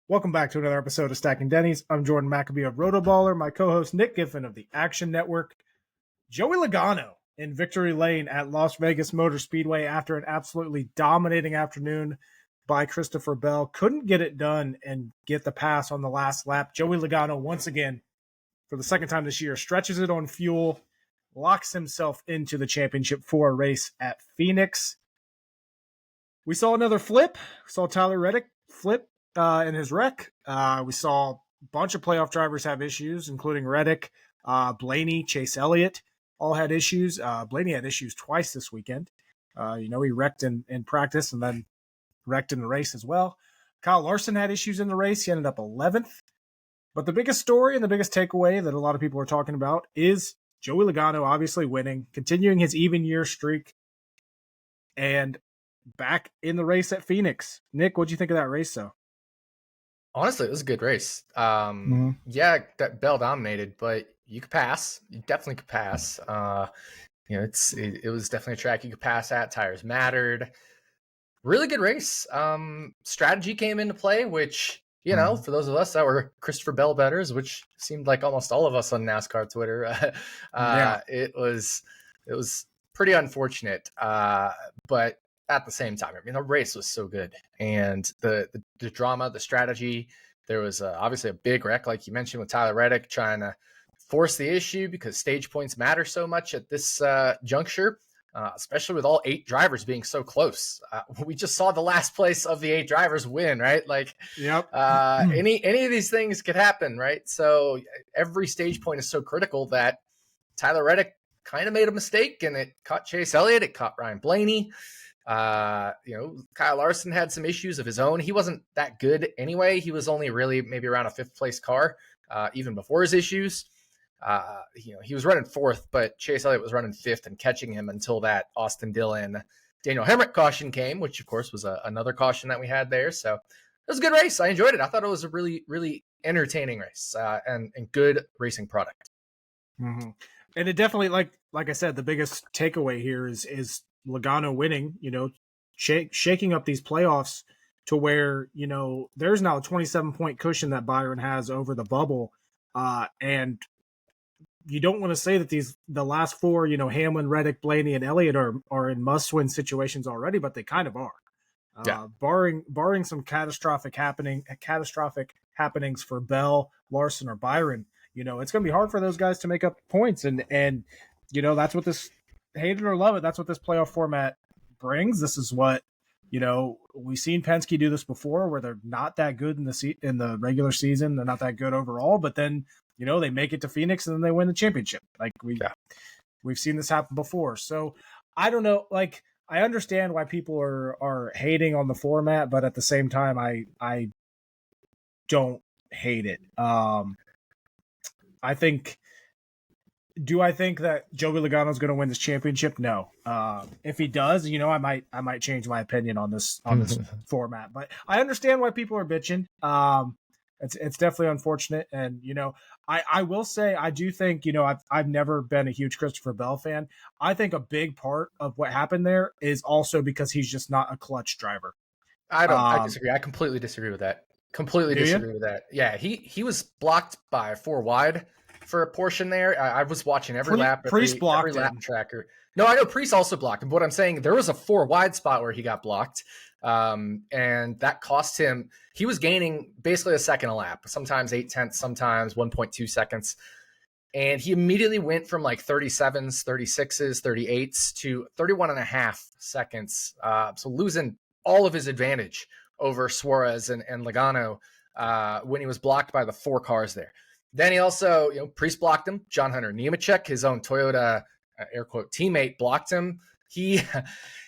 Welcome back to another episode of Stacking Dennys. I'm Jordan McAbee of Rotoballer. My co-host Nick Giffen of the Action Network. Joey Logano in victory lane at Las Vegas Motor Speedway after an absolutely dominating afternoon by Christopher Bell. Couldn't get it done and get the pass on the last lap. Joey Logano, once again, for the second time this year, stretches it on fuel, locks himself into the championship for a race at Phoenix. We saw another flip. We saw Tyler Reddick flip in his wreck. We saw a bunch of playoff drivers have issues, including Reddick, Blaney, Chase Elliott, all had issues. Blaney had issues twice this weekend. He wrecked in practice and then wrecked in the race as well. Kyle Larson had issues in the race. He ended up 11th. But the biggest story and the biggest takeaway that a lot of people are talking about is Joey Logano obviously winning, continuing his even year streak, and back in the race at Phoenix. Nick, what'd you think of that race, though? Honestly, it was a good race. Yeah, that Bell dominated, but you could pass. You definitely could pass. It was definitely a track you could pass at. Tires mattered. Really good race. Strategy came into play, which, for those of us that were Christopher Bell bettors, which seemed like almost all of us on NASCAR Twitter, it was pretty unfortunate. But at the same time, the race was so good, and the drama, the strategy. There was obviously a big wreck, like you mentioned, with Tyler Reddick trying to force the issue because stage points matter so much at this juncture, especially with all 8 drivers being so close. We just saw the last place of the 8 drivers win, right? Any of these things could happen, right? So every stage point is so critical that Tyler Reddick kind of made a mistake, and it caught Chase Elliott, it caught Ryan Blaney. Kyle Larson had some issues of his own. He wasn't that good anyway. He was only really maybe around a 5th place car, even before his issues. He was running 4th, but Chase Elliott was running 5th and catching him until that Austin Dillon Daniel Hemrick caution came, which of course was another caution that we had there. So it was a good race. I enjoyed it. I thought it was a really, really entertaining race, and good racing product. Mm-hmm. And it definitely, like I said, the biggest takeaway here is Logano winning, shaking up these playoffs to where, there's now a 27-point cushion that Byron has over the bubble. And you don't want to say that the last 4, Hamlin, Reddick, Blaney, and Elliott are in must-win situations already, but they kind of are. Barring some catastrophic happenings for Bell, Larson, or Byron, it's going to be hard for those guys to make up points. And that's what this, hate it or love it, that's what this playoff format brings. This is what, we've seen Penske do this before, where they're not that good in the regular season. They're not that good overall, but then, they make it to Phoenix and then they win the championship. We've seen this happen before. So I don't know, I understand why people are hating on the format, but at the same time, I don't hate it. Do I think that Joey Logano is going to win this championship? No. If he does, I might change my opinion on this format. But I understand why people are bitching. It's definitely unfortunate, and I will say I do think I've never been a huge Christopher Bell fan. I think a big part of what happened there is also because he's just not a clutch driver. I disagree. I completely disagree with that. With that. Yeah, he was blocked by 4 wide for a portion there. I was watching every lap. Priest blocked every lap tracker. No, I know Priest also blocked him. But what I'm saying, there was a 4 wide spot where he got blocked, and that cost him. He was gaining basically a second a lap, sometimes 0.8, sometimes 1.2 seconds. And he immediately went from 37s, 36s, 38s to 31.5 seconds. So losing all of his advantage over Suarez and Logano when he was blocked by the 4 cars there. Then he also, Priest blocked him. John Hunter Nemechek, his own Toyota air quote teammate, blocked him. He,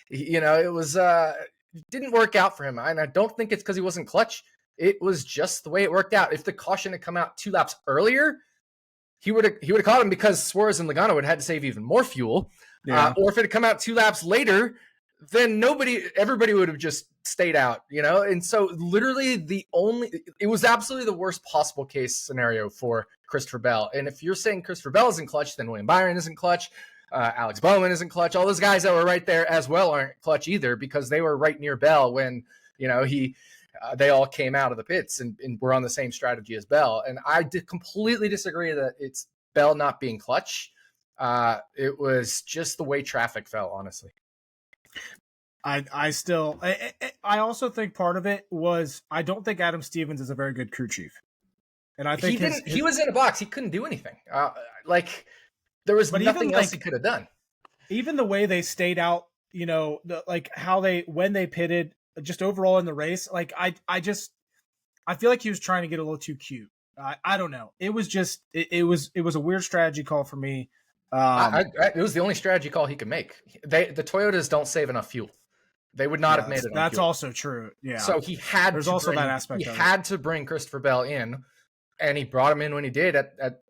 it was didn't work out for him. And I don't think it's because he wasn't clutch. It was just the way it worked out. If the caution had come out 2 laps earlier, he would have caught him, because Suarez and Logano would have had to save even more fuel. Yeah. Or if it had come out 2 laps later, then everybody would have just stayed out, And so literally it was absolutely the worst possible case scenario for Christopher Bell. And if you're saying Christopher Bell isn't clutch, then William Byron isn't clutch. Alex Bowman isn't clutch. All those guys that were right there as well aren't clutch either, because they were right near Bell when, he they all came out of the pits and were on the same strategy as Bell. And I completely disagree that it's Bell not being clutch. It was just the way traffic fell, honestly. I also think part of it was I don't think Adam Stevens is a very good crew chief. And I think he was in a box. He couldn't do anything. There was nothing else he could have done. Even the way they stayed out, when they pitted, just overall in the race, I feel like he was trying to get a little too cute. I don't know. It was just it was a weird strategy call for me. It was the only strategy call he could make. The Toyotas don't save enough fuel. They would not have made it. That's also true. Yeah. So he had. There's also that aspect. He had to bring Christopher Bell in, and he brought him in when he did at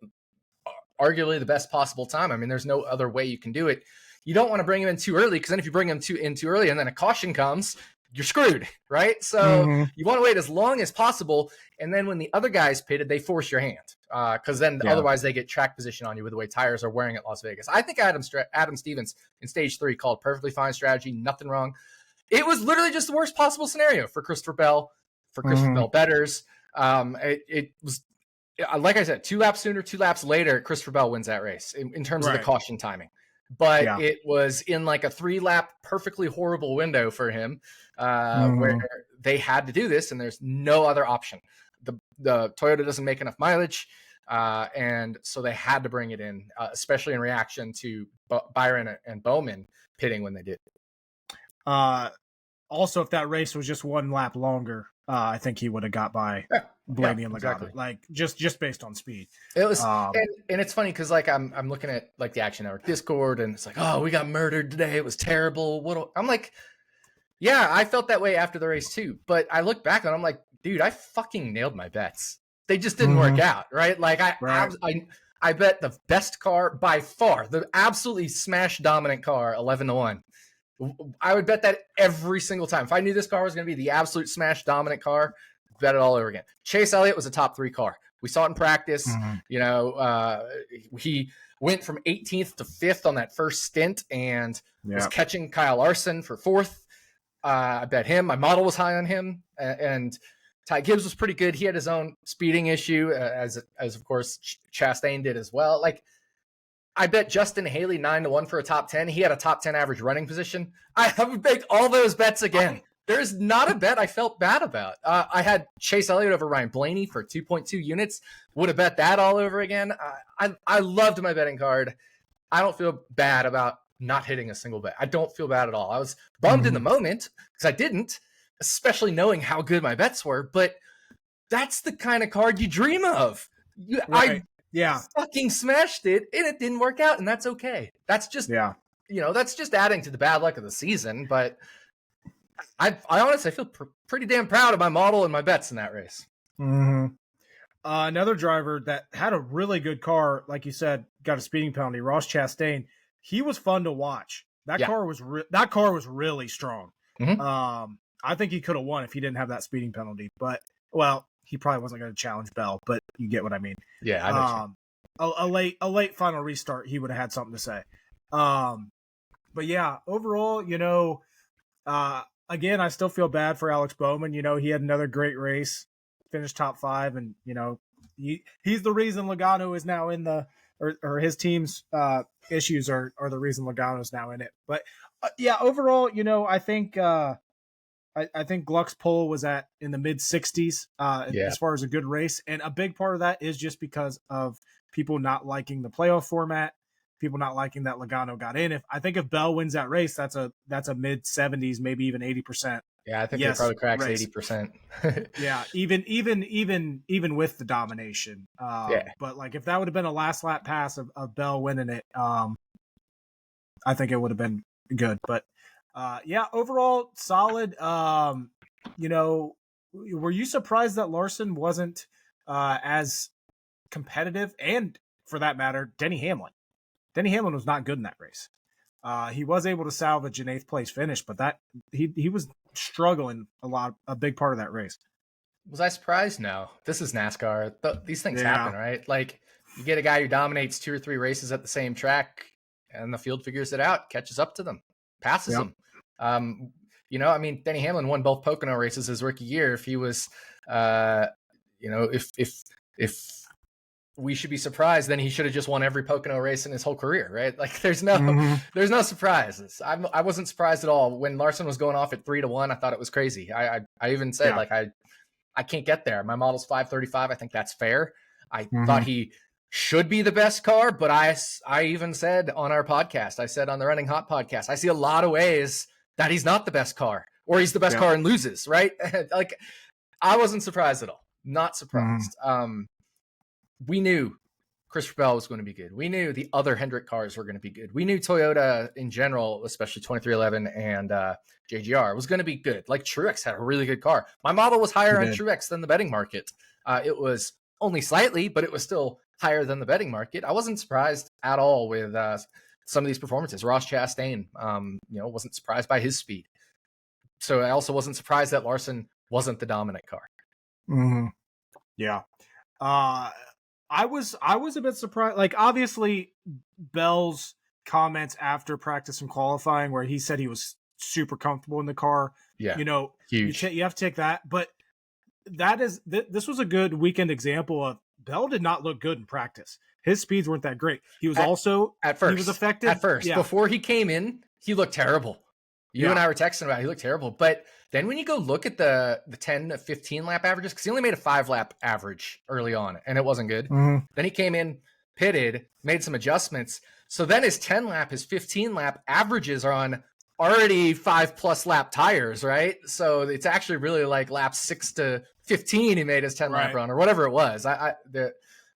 arguably the best possible time. I mean, there's no other way you can do it. You don't want to bring him in too early, because then if you bring him in too early and then a caution comes, you're screwed, right? So you want to wait as long as possible, and then when the other guys pitted, they force your hand, because then otherwise they get track position on you with the way tires are wearing at Las Vegas. I think Adam Stevens in stage 3 called perfectly fine strategy, nothing wrong. It was literally just the worst possible scenario for Christopher Bell, for Christopher Bell betters. It was, like I said, 2 laps sooner, 2 laps later, Christopher Bell wins that race in terms of the caution timing. But it was in like a 3-lap perfectly horrible window for him, where they had to do this, and there's no other option. The Toyota doesn't make enough mileage, and so they had to bring it in, especially in reaction to Byron and Bowman pitting when they did. Also, if that race was just 1 lap longer, I think he would have got by Blaney and Logano, exactly. just based on speed. It was, and it's funny because I'm looking at the Action Network Discord, and it's like, oh, we got murdered today. It was terrible. I'm like, yeah, I felt that way after the race too. But I look back and I'm like, dude, I fucking nailed my bets. They just didn't work out, right? I bet the best car by far, the absolutely smash dominant car, 11-1. I would bet that every single time. If I knew this car was going to be the absolute smash dominant car, bet it all over again. Chase Elliott was a top 3 car. We saw it in practice. He went from 18th to 5th on that first stint and was catching Kyle Larson for 4th. I bet him. My model was high on him. And Ty Gibbs was pretty good. He had his own speeding issue, as of course Chastain did as well. I bet Justin Haley 9-1 for a top 10. He had a top 10 average running position. I would make all those bets again. There's not a bet I felt bad about. I had Chase Elliott over Ryan Blaney for 2.2 units. Would have bet that all over again. I loved my betting card. I don't feel bad about not hitting a single bet. I don't feel bad at all. I was bummed in the moment because I didn't, especially knowing how good my bets were. But that's the kind of card you dream of. I fucking smashed it, and it didn't work out, and that's okay. That's just that's just adding to the bad luck of the season. But I honestly feel pretty damn proud of my model and my bets in that race. Another driver that had a really good car, like you said, got a speeding penalty. Ross Chastain. He was fun to watch. That car was really strong. I think he could have won if he didn't have that speeding penalty. But he probably wasn't going to challenge Bell, but you get what I mean. Yeah, I know. A late final restart, he would have had something to say. But yeah, overall, again, I still feel bad for Alex Bowman. He had another great race, finished top 5, and he's the reason Logano is now in the or his team's issues are the reason Logano is now in it. But overall, I think. I think Gluck's pole was in the mid 60s as far as a good race. And a big part of that is just because of people not liking the playoff format, people not liking that Logano got in. I think if Bell wins that race, that's a mid 70s, maybe even 80%. Yeah, I think he probably cracks race. 80%. Yeah, even with the domination. But if that would have been a last lap pass of Bell winning it, I think it would have been good. But overall solid. Were you surprised that Larson wasn't as competitive? And for that matter, Denny Hamlin. Denny Hamlin was not good in that race. He was able to salvage an 8th place finish, but that he was struggling a big part of that race. Was I surprised? No. This is NASCAR. These things happen, right? You get a guy who dominates 2 or 3 races at the same track, and the field figures it out, catches up to them, passes them. You know, I mean, Denny Hamlin won both Pocono races his rookie year. If he was, you know, if we should be surprised, then he should have just won every Pocono race in his whole career, right? Like there's no surprises. I wasn't surprised at all when Larson was going off at 3-1. I thought it was crazy. I even said like I can't get there. My model's 535. I think that's fair. I thought he should be the best car, but I even said on our podcast, I said on the Running Hot podcast, I see a lot of ways that he's not the best car, or he's the best car and loses, right? Like I wasn't surprised at all. Not surprised. We knew Christopher Bell was going to be good. We knew the other Hendrick cars were going to be good. We knew Toyota in general, especially 2311 and JGR, was going to be good. Like Truex had a really good car. My model was higher on Truex than the betting market. It was only slightly, but it was still higher than the betting market. I wasn't surprised at all with some of these performances. Ross Chastain, you know, wasn't surprised by his speed. So I also wasn't surprised that Larson wasn't the dominant car. Yeah. I was a bit surprised. Like obviously Bell's comments after practice and qualifying where he said he was super comfortable in the car. Yeah. You know, huge. You have to take that, but this was a good weekend example of Bell did not look good in practice. His speeds weren't that great. He was at first. He was affected. At first. Yeah. Before he came in, he looked terrible. You and I were texting about it. He looked terrible. But then when you go look at the 10 to 15 lap averages, because he only made a 5-lap average early on, and it wasn't good. Then he came in, pitted, made some adjustments. So then his 10 lap, his 15 lap averages are on already 5+ lap tires, right? So it's actually really like laps 6 to 15 he made his 10 lap run or whatever it was. The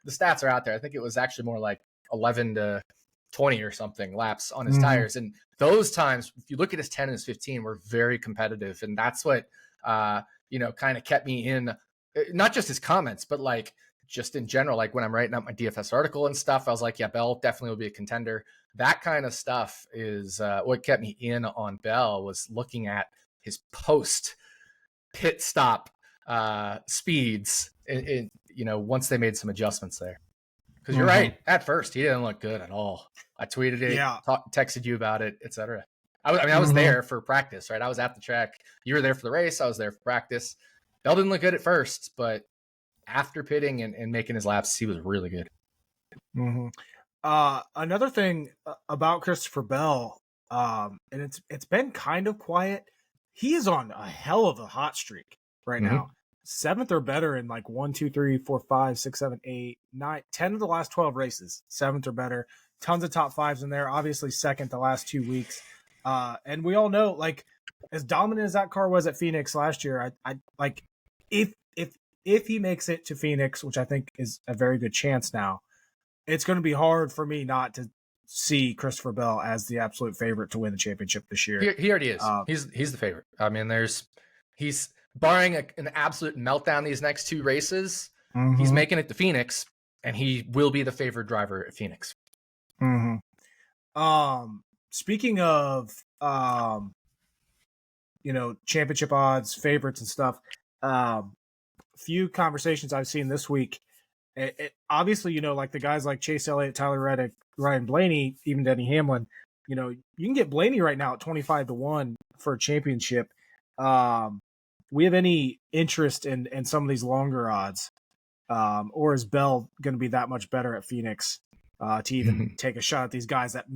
stats are out there. I think it was actually more like 11 to 20 or something laps on his tires. And those times, if you look at his 10 and his 15, were very competitive. And that's what, you know, kind of kept me in, not just his comments, but like just in general, like when I'm writing up my DFS article and stuff, I was like, yeah, Bell definitely will be a contender. That kind of stuff is what kept me in on Bell, was looking at his post pit stop speeds, you know, once they made some adjustments there. Because you're right. At first, he didn't look good at all. I tweeted it, texted you about it, etc. I was there for practice, right? I was at the track. You were there for the race. I was there for practice. Bell didn't look good at first, but after pitting and making his laps, he was really good. Another thing about Christopher Bell, and it's been kind of quiet. He is on a hell of a hot streak right now. 7th or better in like 1, 2, 3, 4, 5, 6, 7, 8, 9, 10 of the last 12 races. 7th or better. Tons of top 5s in there. Obviously 2nd the last 2 weeks. And we all know, like, as dominant as that car was at Phoenix last year, I like if he makes it to Phoenix, which I think is a very good chance now, it's going to be hard for me not to see Christopher Bell as the absolute favorite to win the championship this year. He already is. He's the favorite. I mean, he's barring an absolute meltdown these next 2 races, he's making it to Phoenix, and he will be the favored driver at Phoenix. Speaking of, you know, championship odds, favorites and stuff, few conversations I've seen this week, obviously, you know, like the guys like Chase Elliott, Tyler Reddick, Ryan Blaney, even Denny Hamlin, you know, you can get Blaney right now at 25-1 for a championship. We have any interest in some of these longer odds, or is Bell going to be that much better at Phoenix to even take a shot at these guys that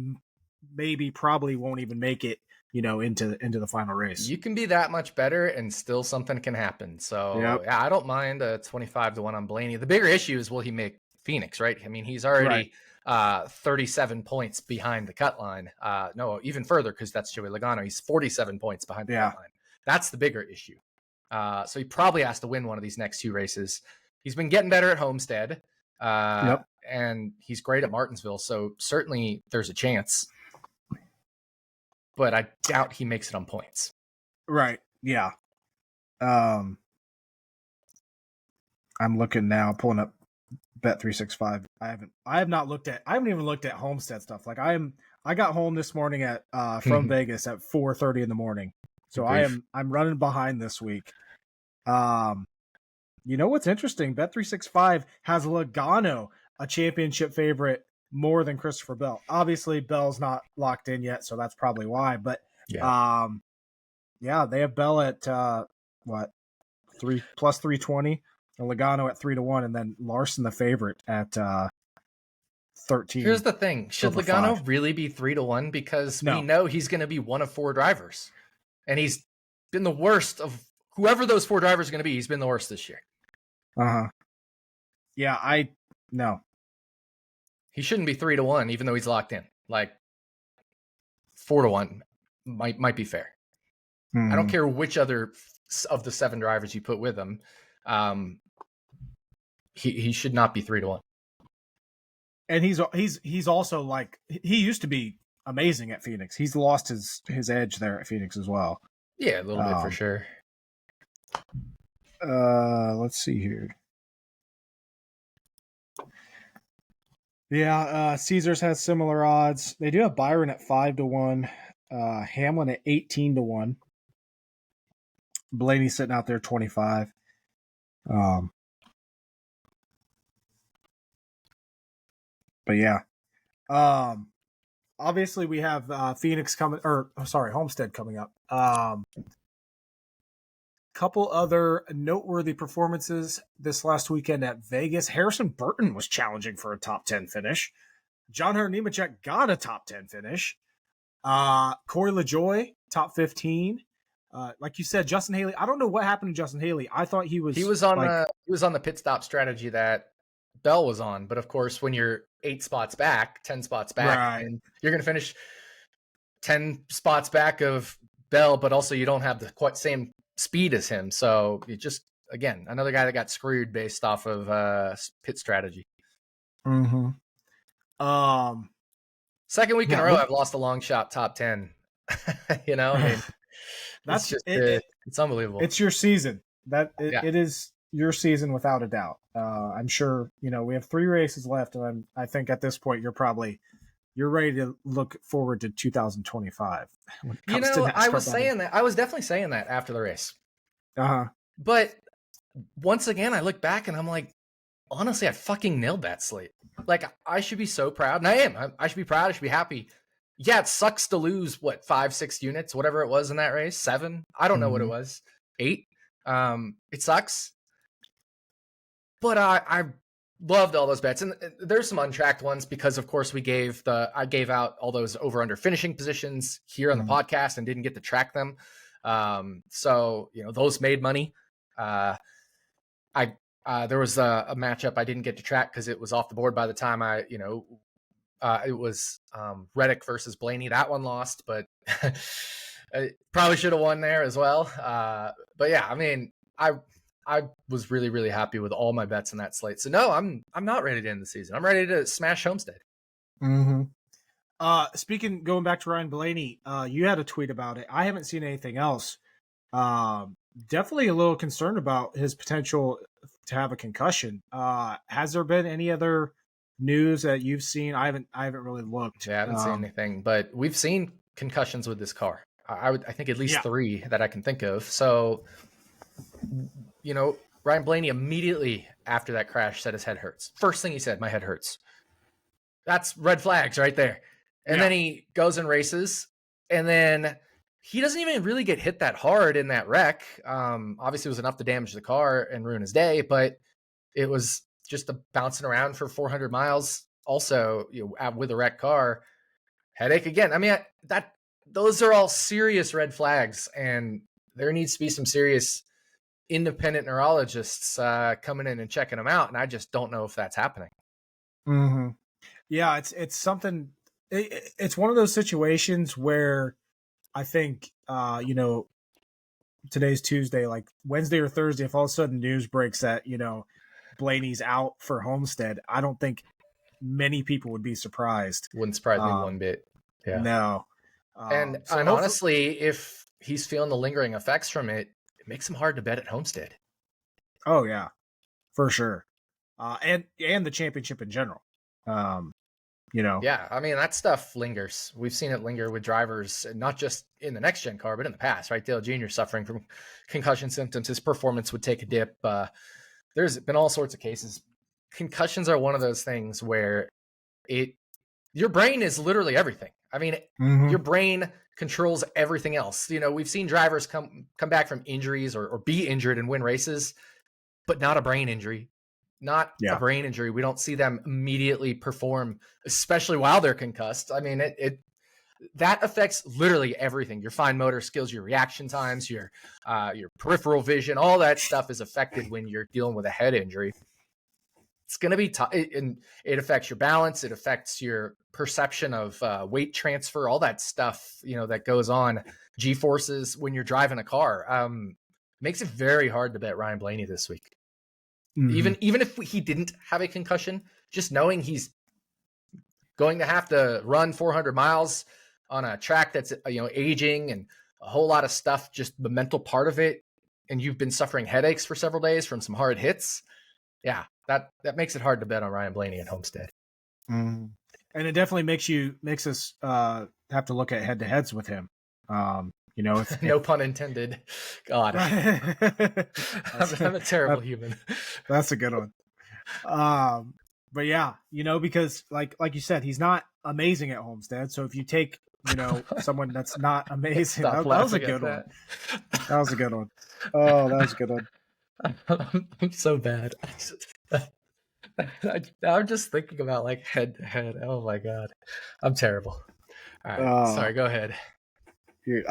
probably won't even make it, you know, into the final race? You can be that much better and still something can happen. So yeah, I don't mind a 25-1 on Blaney. The bigger issue is, will he make Phoenix, right? I mean, he's already 37 points behind the cut line. No, even further, because that's Joey Logano. He's 47 points behind the cut line. That's the bigger issue. So he probably has to win one of these next 2 races. He's been getting better at Homestead, and he's great at Martinsville. So certainly there's a chance, but I doubt he makes it on points. Right. Yeah. I'm looking now, pulling up Bet365. I haven't even looked at Homestead stuff. Like I got home this morning at from Vegas at 4:30 in the morning. So I'm running behind this week. You know what's interesting? Bet365 has Logano a championship favorite more than Christopher Bell. Obviously, Bell's not locked in yet, so that's probably why. But Yeah, they have Bell at what 3+320, and Logano at 3-1, and then Larson the favorite at 13. Here's the thing: should over Logano 5. really be 3-1? Because we No. know he's going to be one of 4 drivers, and he's been the worst of whoever those 4 drivers are going to be. He's been the worst this year. Yeah, no. He shouldn't be 3-1, even though he's locked in. Like 4-1 might be fair. I don't care which other of the 7 drivers you put with him. He should not be 3-1. And he's also like, he used to be amazing at Phoenix. He's lost his edge there at Phoenix as well. Yeah, a little bit for sure. Let's see here. Yeah, Caesars has similar odds. They do have Byron at 5-1, Hamlin at 18-1. Blaney sitting out there 25. But yeah. Obviously we have Phoenix coming, Homestead coming up. Couple other noteworthy performances this last weekend at Vegas. Harrison Burton was challenging for a top 10 finish. John Hunter Nemechek got a top 10 finish. Corey LaJoie, top 15. Like you said, Justin Haley. I don't know what happened to Justin Haley. I thought he was on the pit stop strategy that Bell was on, but of course, when you're 8 spots back, 10 spots back, right, and you're going to finish 10 spots back of Bell, but also you don't have the quite same speed as him. So it just, again, another guy that got screwed based off of pit strategy. Second week in a row, I've lost a long shot top 10. You know, I mean, that's just it's unbelievable. It's your season. It is your season without a doubt. I'm sure, we have 3 races left, and I think at this point you're ready to look forward to 2025. I was definitely saying that after the race. But once again, I look back and I'm like, honestly, I fucking nailed that slate. Like, I should be so proud, and I am. I should be proud. I should be happy. Yeah, it sucks to lose 5-6 units, whatever it was in that race. 7. I don't know what it was. 8. It sucks. But I loved all those bets, and there's some untracked ones because, of course, I gave out all those over/under finishing positions here on the podcast and didn't get to track them. So those made money. There was a matchup I didn't get to track because it was off the board by the time it was Reddick versus Blaney. That one lost, but I probably should have won there as well. But yeah, I mean, I was really, really happy with all my bets in that slate. So no, I'm not ready to end the season. I'm ready to smash Homestead. Going back to Ryan Blaney, you had a tweet about it. I haven't seen anything else. Definitely a little concerned about his potential to have a concussion. Has there been any other news that you've seen? I haven't really looked. Yeah, I haven't seen anything, but we've seen concussions with this car. I think at least 3 that I can think of. So, Ryan Blaney immediately after that crash said his head hurts. First thing he said, my head hurts. That's red flags right there. And then he goes and races, and then he doesn't even really get hit that hard in that wreck. Obviously, it was enough to damage the car and ruin his day, but it was just a bouncing around for 400 miles. Also, with a wrecked car, headache again. I mean, those are all serious red flags, and there needs to be some serious independent neurologists coming in and checking them out. And I just don't know if that's happening. Yeah, it's something. It's one of those situations where I think, today's Tuesday, like Wednesday or Thursday, if all of a sudden news breaks that, Blaney's out for Homestead, I don't think many people would be surprised. Wouldn't surprise me one bit. Yeah. No. And honestly, if he's feeling the lingering effects from it, it makes him hard to bet at Homestead. Oh yeah, for sure. And the championship in general. Yeah, I mean, that stuff lingers. We've seen it linger with drivers, not just in the next gen car, but in the past, right? Dale Jr. suffering from concussion symptoms. His performance would take a dip. There's been all sorts of cases. Concussions are one of those things where your brain is literally everything. I mean, your brain controls everything else. You know, we've seen drivers come back from injuries or be injured and win races, but not a brain injury. Not a brain injury. We don't see them immediately perform, especially while they're concussed. I mean, that affects literally everything. Your fine motor skills, your reaction times, your peripheral vision, all that stuff is affected when you're dealing with a head injury. It's going to be tough, and it affects your balance. It affects your perception of weight transfer, all that stuff, you know, that goes on. G-forces when you're driving a car. Makes it very hard to bet Ryan Blaney this week. Mm-hmm. Even if he didn't have a concussion, just knowing he's going to have to run 400 miles on a track that's, you know, aging and a whole lot of stuff, just the mental part of it, and you've been suffering headaches for several days from some hard hits. Yeah, that makes it hard to bet on Ryan Blaney at Homestead. Mm. And it definitely makes us have to look at head-to-heads with him. You know, no pun intended. God, I'm a terrible human. That's a good one. But yeah, you know, because like you said, he's not amazing at Homestead. So if you take, you know, someone that's not amazing, that was a good one. That was a good one. Oh, that was a good one. I'm so bad. I'm just thinking about like head to head. Oh my God, I'm terrible. All right, sorry. Go ahead. You're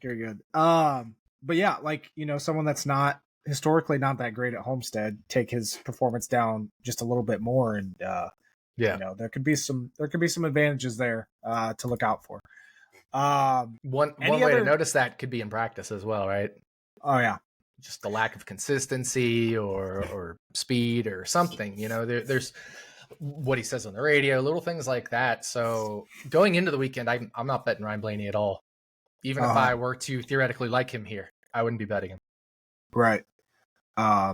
good. But yeah, like, you know, someone that's not historically not that great at Homestead, take his performance down just a little bit more, and you know, there could be some advantages there to look out for. One way to notice that could be in practice as well, right? Oh yeah. Just the lack of consistency or speed or something, you know, there's what he says on the radio, little things like that. So going into the weekend, I'm not betting Ryan Blaney at all. Even if I were to theoretically like him here, I wouldn't be betting him. Right. Yeah.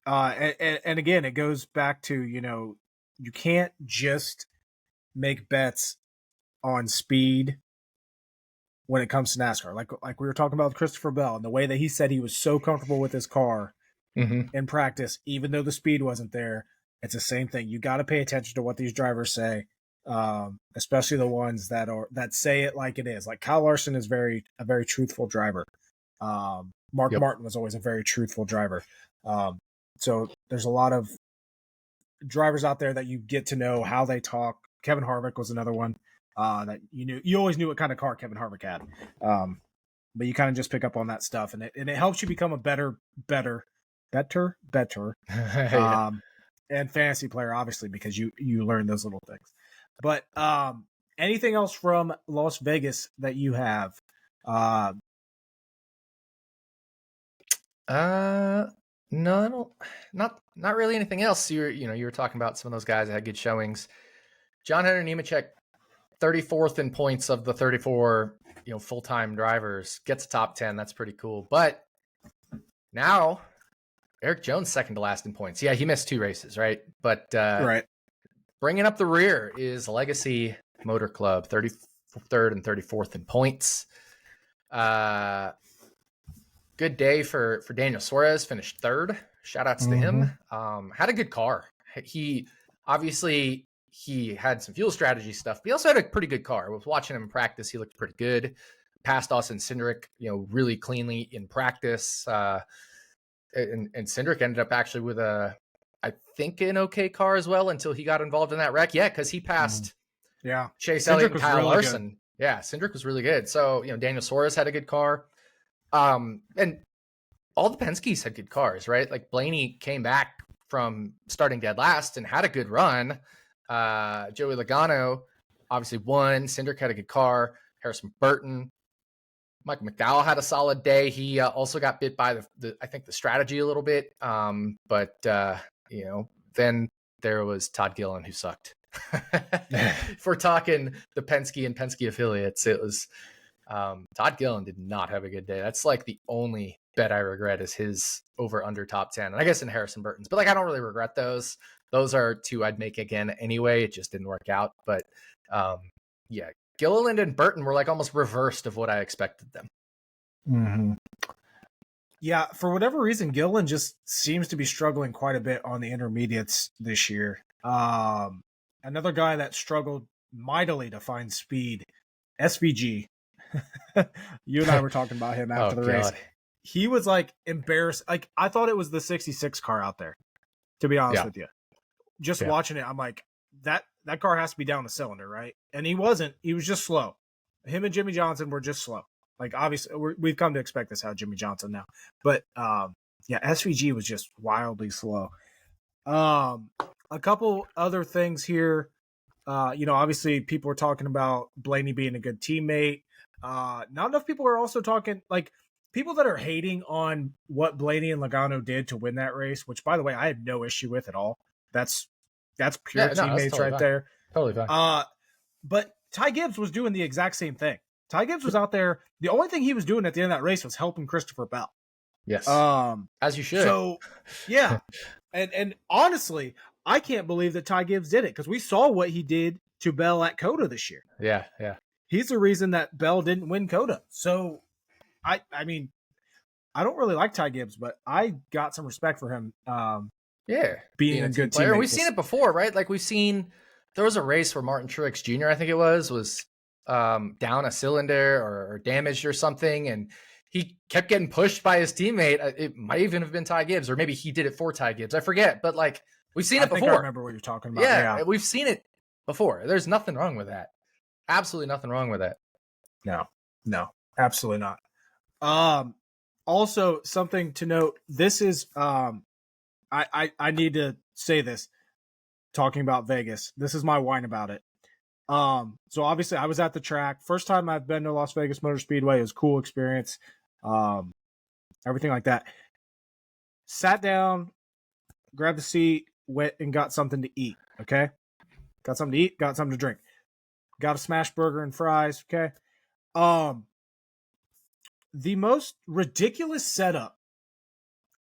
And again, it goes back to, you know, you can't just make bets on speed when it comes to NASCAR. Like we were talking about with Christopher Bell, and the way that he said he was so comfortable with his car in practice, even though the speed wasn't there. It's the same thing. You got to pay attention to what these drivers say, especially the ones that say it like it is. Like Kyle Larson is a very truthful driver. Mark Martin was always a very truthful driver. So there's a lot of drivers out there that you get to know how they talk. Kevin Harvick was another one. That you always knew what kind of car Kevin Harvick had, but you kind of just pick up on that stuff, and it helps you become a better, and fantasy player, obviously, because you learn those little things. But anything else from Las Vegas that you have? No, not really anything else. You were talking about some of those guys that had good showings. John Hunter Nemechek, 34th in points of the 34, you know, full-time drivers, gets a top 10. That's pretty cool. But now Eric Jones second to last in points. Yeah, he missed 2 races, right? But right. Bringing up the rear is Legacy Motor Club, 33rd and 34th in points. Good day for Daniel Suarez, finished 3rd. Shout outs to him. Had a good car. He had some fuel strategy stuff, but he also had a pretty good car. I was watching him in practice. He looked pretty good. Passed Austin Cindric, you know, really cleanly in practice. And Cindric ended up actually with I think an okay car as well until he got involved in that wreck. Yeah, because he passed Chase Elliott and Kyle Larson. Good. Yeah, Cindric was really good. So, you know, Daniel Suarez had a good car. And all the Penske's had good cars, right? Like Blaney came back from starting dead last and had a good run. Joey Logano obviously won. Cindric had a good car. Harrison Burton. Mike McDowell had a solid day. He also got bit by I think the strategy a little bit. But you know, then there was Todd Gillen who sucked. If we're talking the Penske and Penske affiliates, it was Todd Gillen did not have a good day. That's like the only bet I regret is his over under top 10. And I guess in Harrison Burton's, but like, I don't really regret those. Those are 2 I'd make again anyway. It just didn't work out. But yeah, Gilliland and Burton were like almost reversed of what I expected them. Mm-hmm. Yeah, for whatever reason, Gilliland just seems to be struggling quite a bit on the intermediates this year. Another guy that struggled mightily to find speed. SVG. You and I were talking about him after the race. He was like embarrassed. Like I thought it was the 66 car out there, to be honest with you. Just watching it, I'm like, that car has to be down a cylinder, right? And he wasn't. He was just slow. Him and Jimmy Johnson were just slow. Like obviously, we've come to expect this out of Jimmy Johnson now. But SVG was just wildly slow. A couple other things here. Obviously people are talking about Blaney being a good teammate. Not enough people are also talking, like, people that are hating on what Blaney and Logano did to win that race, which, by the way, I have no issue with at all. That's pure teammates totally right there. Totally fine. But Ty Gibbs was doing the exact same thing. Ty Gibbs was out there. The only thing he was doing at the end of that race was helping Christopher Bell. Yes. As you should. So, yeah. and honestly, I can't believe that Ty Gibbs did it, because we saw what he did to Bell at COTA this year. Yeah. He's the reason that Bell didn't win COTA. So, I mean, I don't really like Ty Gibbs, but I got some respect for him. Being a good player. teammate. We've seen it before, right? Like there was a race where Martin Truex Jr., I think it was down a cylinder or damaged or something, and he kept getting pushed by his teammate. It might even have been Ty Gibbs, or maybe he did it for Ty Gibbs. I forget, but like we've seen it before. I remember what you're talking about. Yeah, we've seen it before. There's nothing wrong with that. Absolutely nothing wrong with that. No, absolutely not. Also, something to note. This is I need to say this. Talking about Vegas, this is my whine about it. So obviously I was at the track. First time I've been to Las Vegas Motor Speedway. It was a cool experience. Everything like that. Sat down, grabbed a seat, went and got something to eat. Okay. Got something to eat, got something to drink. Got a smash burger and fries. Okay. The most ridiculous setup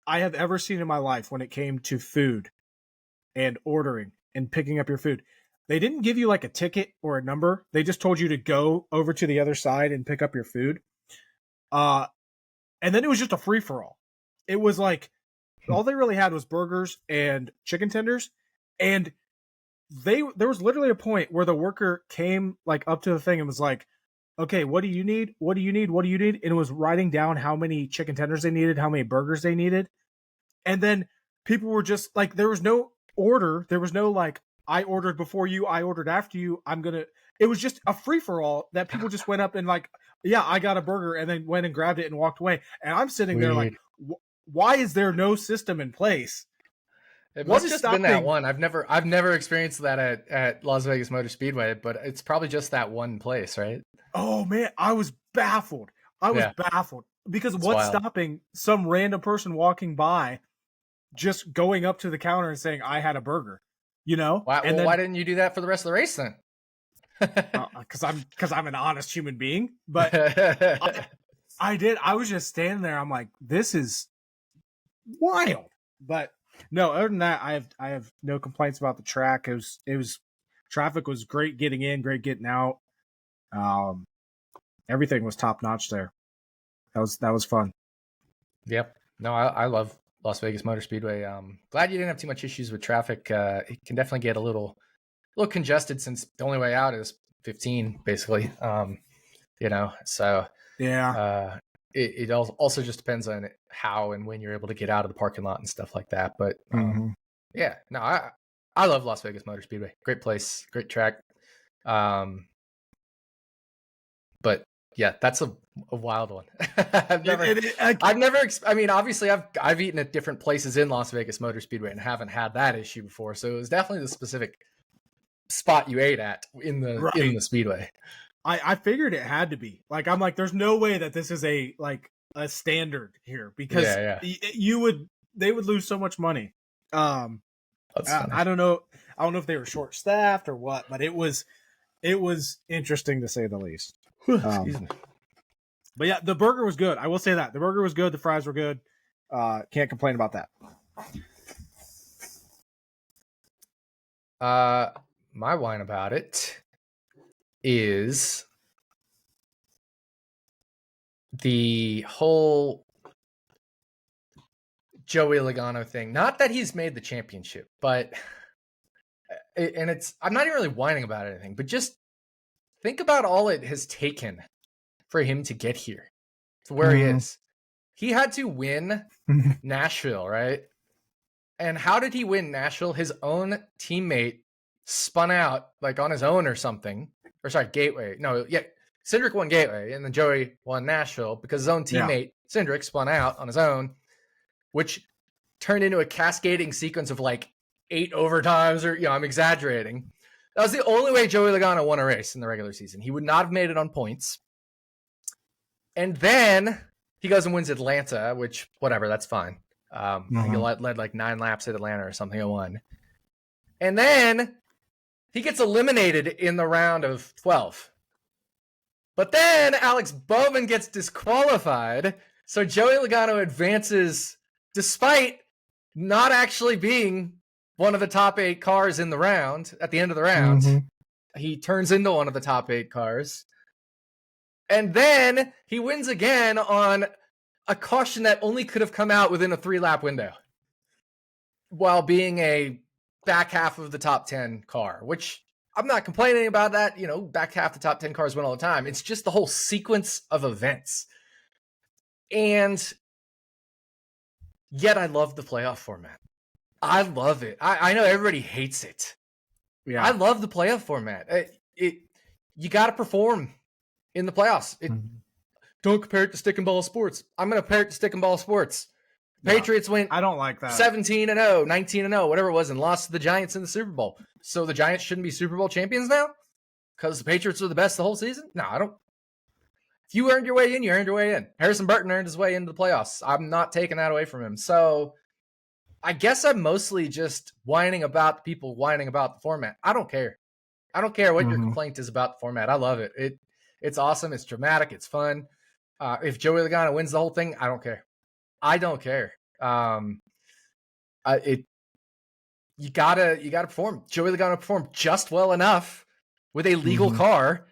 I have ever seen in my life when it came to food and ordering and picking up your food. They didn't give you like a ticket or a number. They just told you to go over to the other side and pick up your food. And then it was just a free-for-all. It was like, all they really had was burgers and chicken tenders. And there was literally a point where the worker came like up to the thing and was like, okay, what do you need? What do you need? What do you need? And it was writing down how many chicken tenders they needed, how many burgers they needed. And then people were just like, there was no order. There was no like, I ordered before you, I ordered after you. It was just a free for all that people just went up and like, yeah, I got a burger, and then went and grabbed it and walked away. And I'm sitting there like, why is there no system in place? It must have just been that one. I've never experienced that at Las Vegas Motor Speedway, but it's probably just that one place, right? Oh man, I was baffled. Baffled because what's stopping some random person walking by just going up to the counter and saying, I had a burger, you know? Why didn't you do that for the rest of the race then? Because I'm an honest human being. But I did. I was just standing there. I'm like, this is wild. But no, other than that, I have no complaints about the track. It was traffic was great getting in, great getting out. Everything was top notch there. That was fun. Yep. No, I love Las Vegas Motor Speedway. Glad you didn't have too much issues with traffic. It can definitely get a little congested since the only way out is 15, basically. So yeah. It also just depends on how and when you're able to get out of the parking lot and stuff like that. But yeah, no, I love Las Vegas Motor Speedway. Great place, great track. But yeah, that's a wild one. Obviously I've eaten at different places in Las Vegas Motor Speedway and haven't had that issue before. So it was definitely the specific spot you ate at in the Speedway. I figured it had to be. Like, I'm like, there's no way that this is a standard here, because they would lose so much money. I don't know if they were short staffed or what, but it was interesting to say the least. But yeah, the burger was good. I will say that the burger was good. The fries were good. Can't complain about that. My whine about it is the whole Joey Logano thing. Not that he's made the championship, but and I'm not even really whining about anything, but just think about all it has taken for him to get here to where he is. He had to win Nashville, right? And how did he win Nashville? His own teammate spun out like on his own or something. Or sorry, Gateway. No, yeah. Cindric won Gateway and then Joey won Nashville because his own teammate, Cindric, spun out on his own, which turned into a cascading sequence of like 8 overtimes or, I'm exaggerating. That was the only way Joey Logano won a race in the regular season. He would not have made it on points. And then he goes and wins Atlanta, which, whatever, that's fine. He led like 9 laps at Atlanta or something and won. And then he gets eliminated in the round of 12. But then Alex Bowman gets disqualified. So Joey Logano advances despite not actually being one of the top 8 cars in the round at the end of the round. He turns into one of the top 8 cars. And then he wins again on a caution that only could have come out within a 3-lap window while being a back half of the top 10 car, which I'm not complaining about that. Back half the top 10 cars win all the time. It's just the whole sequence of events. And yet I love the playoff format. I love it. I know everybody hates it. Yeah, I love the playoff format. You got to perform in the playoffs. Don't compare it to stick and ball sports. I'm going to compare it to stick and ball sports. Patriots went I don't like that. 17-0, 19-0, whatever it was, and lost to the Giants in the Super Bowl. So the Giants shouldn't be Super Bowl champions now? Because the Patriots were the best the whole season? No, I don't. If you earned your way in, you earned your way in. Harrison Burton earned his way into the playoffs. I'm not taking that away from him. So I guess I'm mostly just whining about the people whining about the format. I don't care. I don't care what your complaint is about the format. I love it. It's awesome. It's dramatic. It's fun. If Joey Logano wins the whole thing, I don't care. I don't care. You gotta perform. Joey Logano performed just well enough with a legal car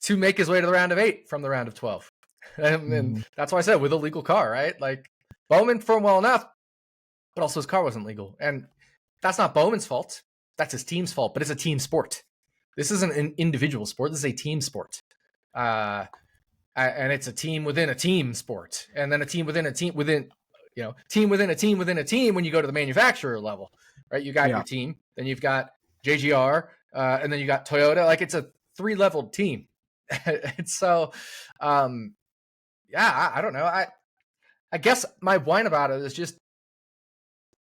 to make his way to the round of 8 from the round of 12. And that's why I said with a legal car, right? Like Bowman performed well enough, but also his car wasn't legal. And that's not Bowman's fault. That's his team's fault, but it's a team sport. This isn't an individual sport. This is a team sport. And it's a team within a team sport. And then a team within a team within, team within a team within a team when you go to the manufacturer level, right? You got your team, then you've got JGR, and then you got Toyota. Like it's a 3-leveled team. And so, I don't know. I guess my whine about it is just,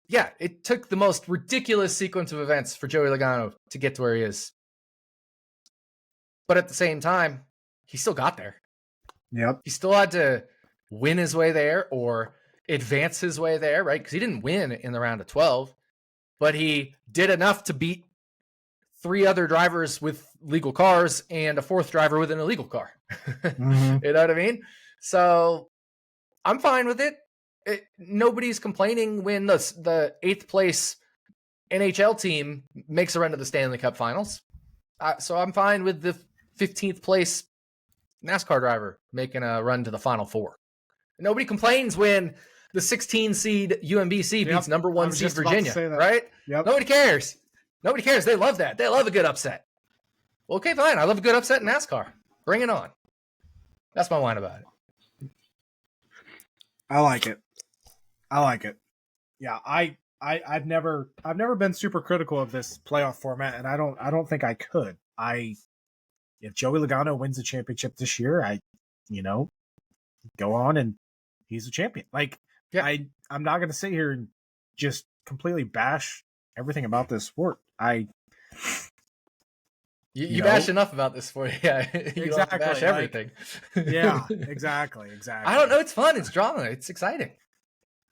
it took the most ridiculous sequence of events for Joey Logano to get to where he is. But at the same time, he still got there. Yep. He still had to win his way there or advance his way there, right? Because he didn't win in the round of 12, but he did enough to beat 3 other drivers with legal cars and a 4th driver with an illegal car. You know what I mean? So I'm fine with it. Nobody's complaining when the 8th place NHL team makes a run to the Stanley Cup Finals. So I'm fine with the 15th place NASCAR driver making a run to the Final 4. Nobody complains when the 16 seed UMBC beats number 1 seed Virginia, right? Yep. Nobody cares. Nobody cares. They love that. They love a good upset. Well, okay, fine. I love a good upset in NASCAR. Bring it on. That's my whine about it. I like it. Yeah, I've never been super critical of this playoff format, and I don't think I could. If Joey Logano wins the championship this year, go on and he's a champion. Like I'm not gonna sit here and just completely bash everything about this sport. You bash enough about this sport. Yeah, you exactly. Bash everything. Yeah, exactly. I don't know. It's fun. It's drama. It's exciting.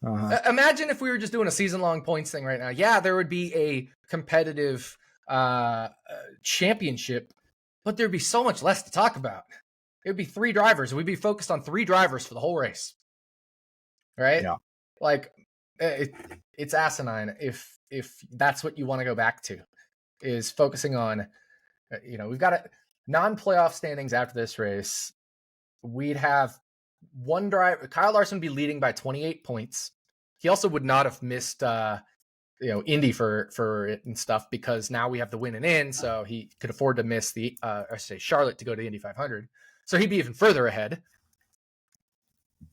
Imagine if we were just doing a season-long points thing right now. Yeah, there would be a competitive championship, but there'd be so much less to talk about. It would be 3 drivers. We'd be focused on 3 drivers for the whole race, right? Yeah. Like it's asinine if that's what you want to go back to, is focusing on. We've got non-playoff standings after this race. We'd have one driver. Kyle Larson would be leading by 28 points. He also would not have missed Indy for it and stuff, because now we have the win and in, so he could afford to miss Charlotte to go to the Indy 500, so he'd be even further ahead.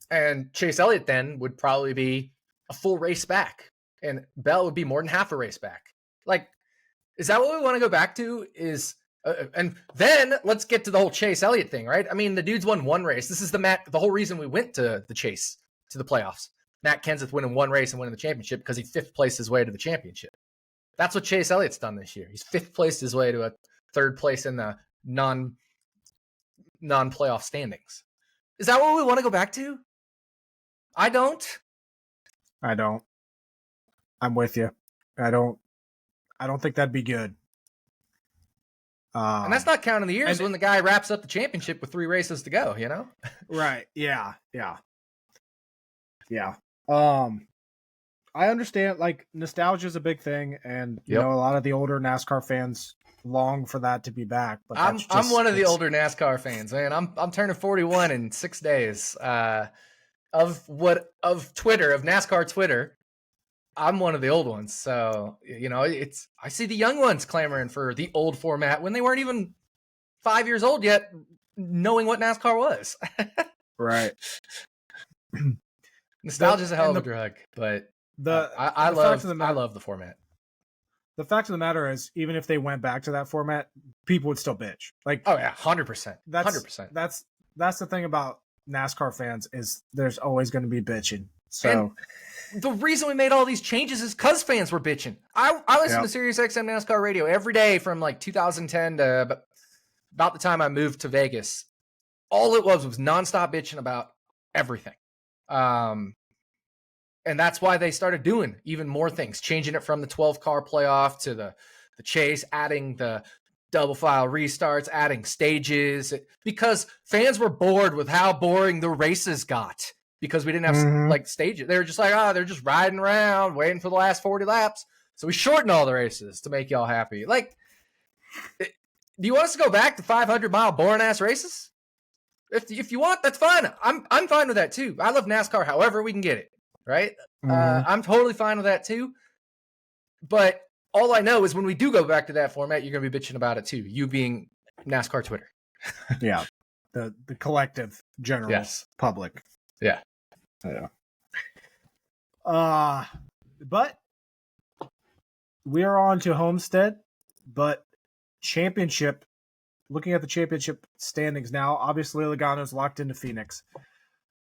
And Chase Elliott then would probably be a full race back, and Bell would be more than half a race back. Like, is that what we want to go back to? And then let's get to the whole Chase Elliott thing, right? I mean, the dude's won one race. This is the whole reason we went to the Chase, to the playoffs. Matt Kenseth winning one race and winning the championship because he fifth placed his way to the championship. That's what Chase Elliott's done this year. He's fifth placed his way to a third place in the non-playoff standings. Is that what we want to go back to? I don't. I'm with you. I don't think that'd be good. And that's not counting the years when the guy wraps up the championship with 3 races to go, Right. Yeah. I understand, like, nostalgia is a big thing, and a lot of the older NASCAR fans long for that to be back. But I'm one of the older NASCAR fans, man. I'm turning 41 in 6 days. Of Twitter, of NASCAR Twitter, I'm one of the old ones. So, I see the young ones clamoring for the old format when they weren't even 5 years old yet, knowing what NASCAR was. Right. Nostalgia's a hell of a drug, but I love the format. The fact of the matter is, even if they went back to that format, people would still bitch. Like, oh yeah, 100%. 100%. That's the thing about NASCAR fans, is there's always going to be bitching. So and the reason we made all these changes is because fans were bitching. I listen to Sirius XM NASCAR radio every day from like 2010 to about the time I moved to Vegas. All it was nonstop bitching about everything. And that's why they started doing even more things, changing it from the 12-car playoff to the chase, adding the double file restarts, adding stages, because fans were bored with how boring the races got, because we didn't have like stages. They were just like, they're just riding around waiting for the last 40 laps. So we shortened all the races to make y'all happy. Like, do you want us to go back to 500-mile boring-ass races? If you want, that's fine. I'm fine with that too. I love NASCAR however we can get it, right? I'm totally fine with that too. But all I know is when we do go back to that format, you're going to be bitching about it too. You being NASCAR Twitter. Yeah. The collective general public. Yeah. But we are on to Homestead, but championship. Looking at the championship standings now, obviously Logano's locked into Phoenix.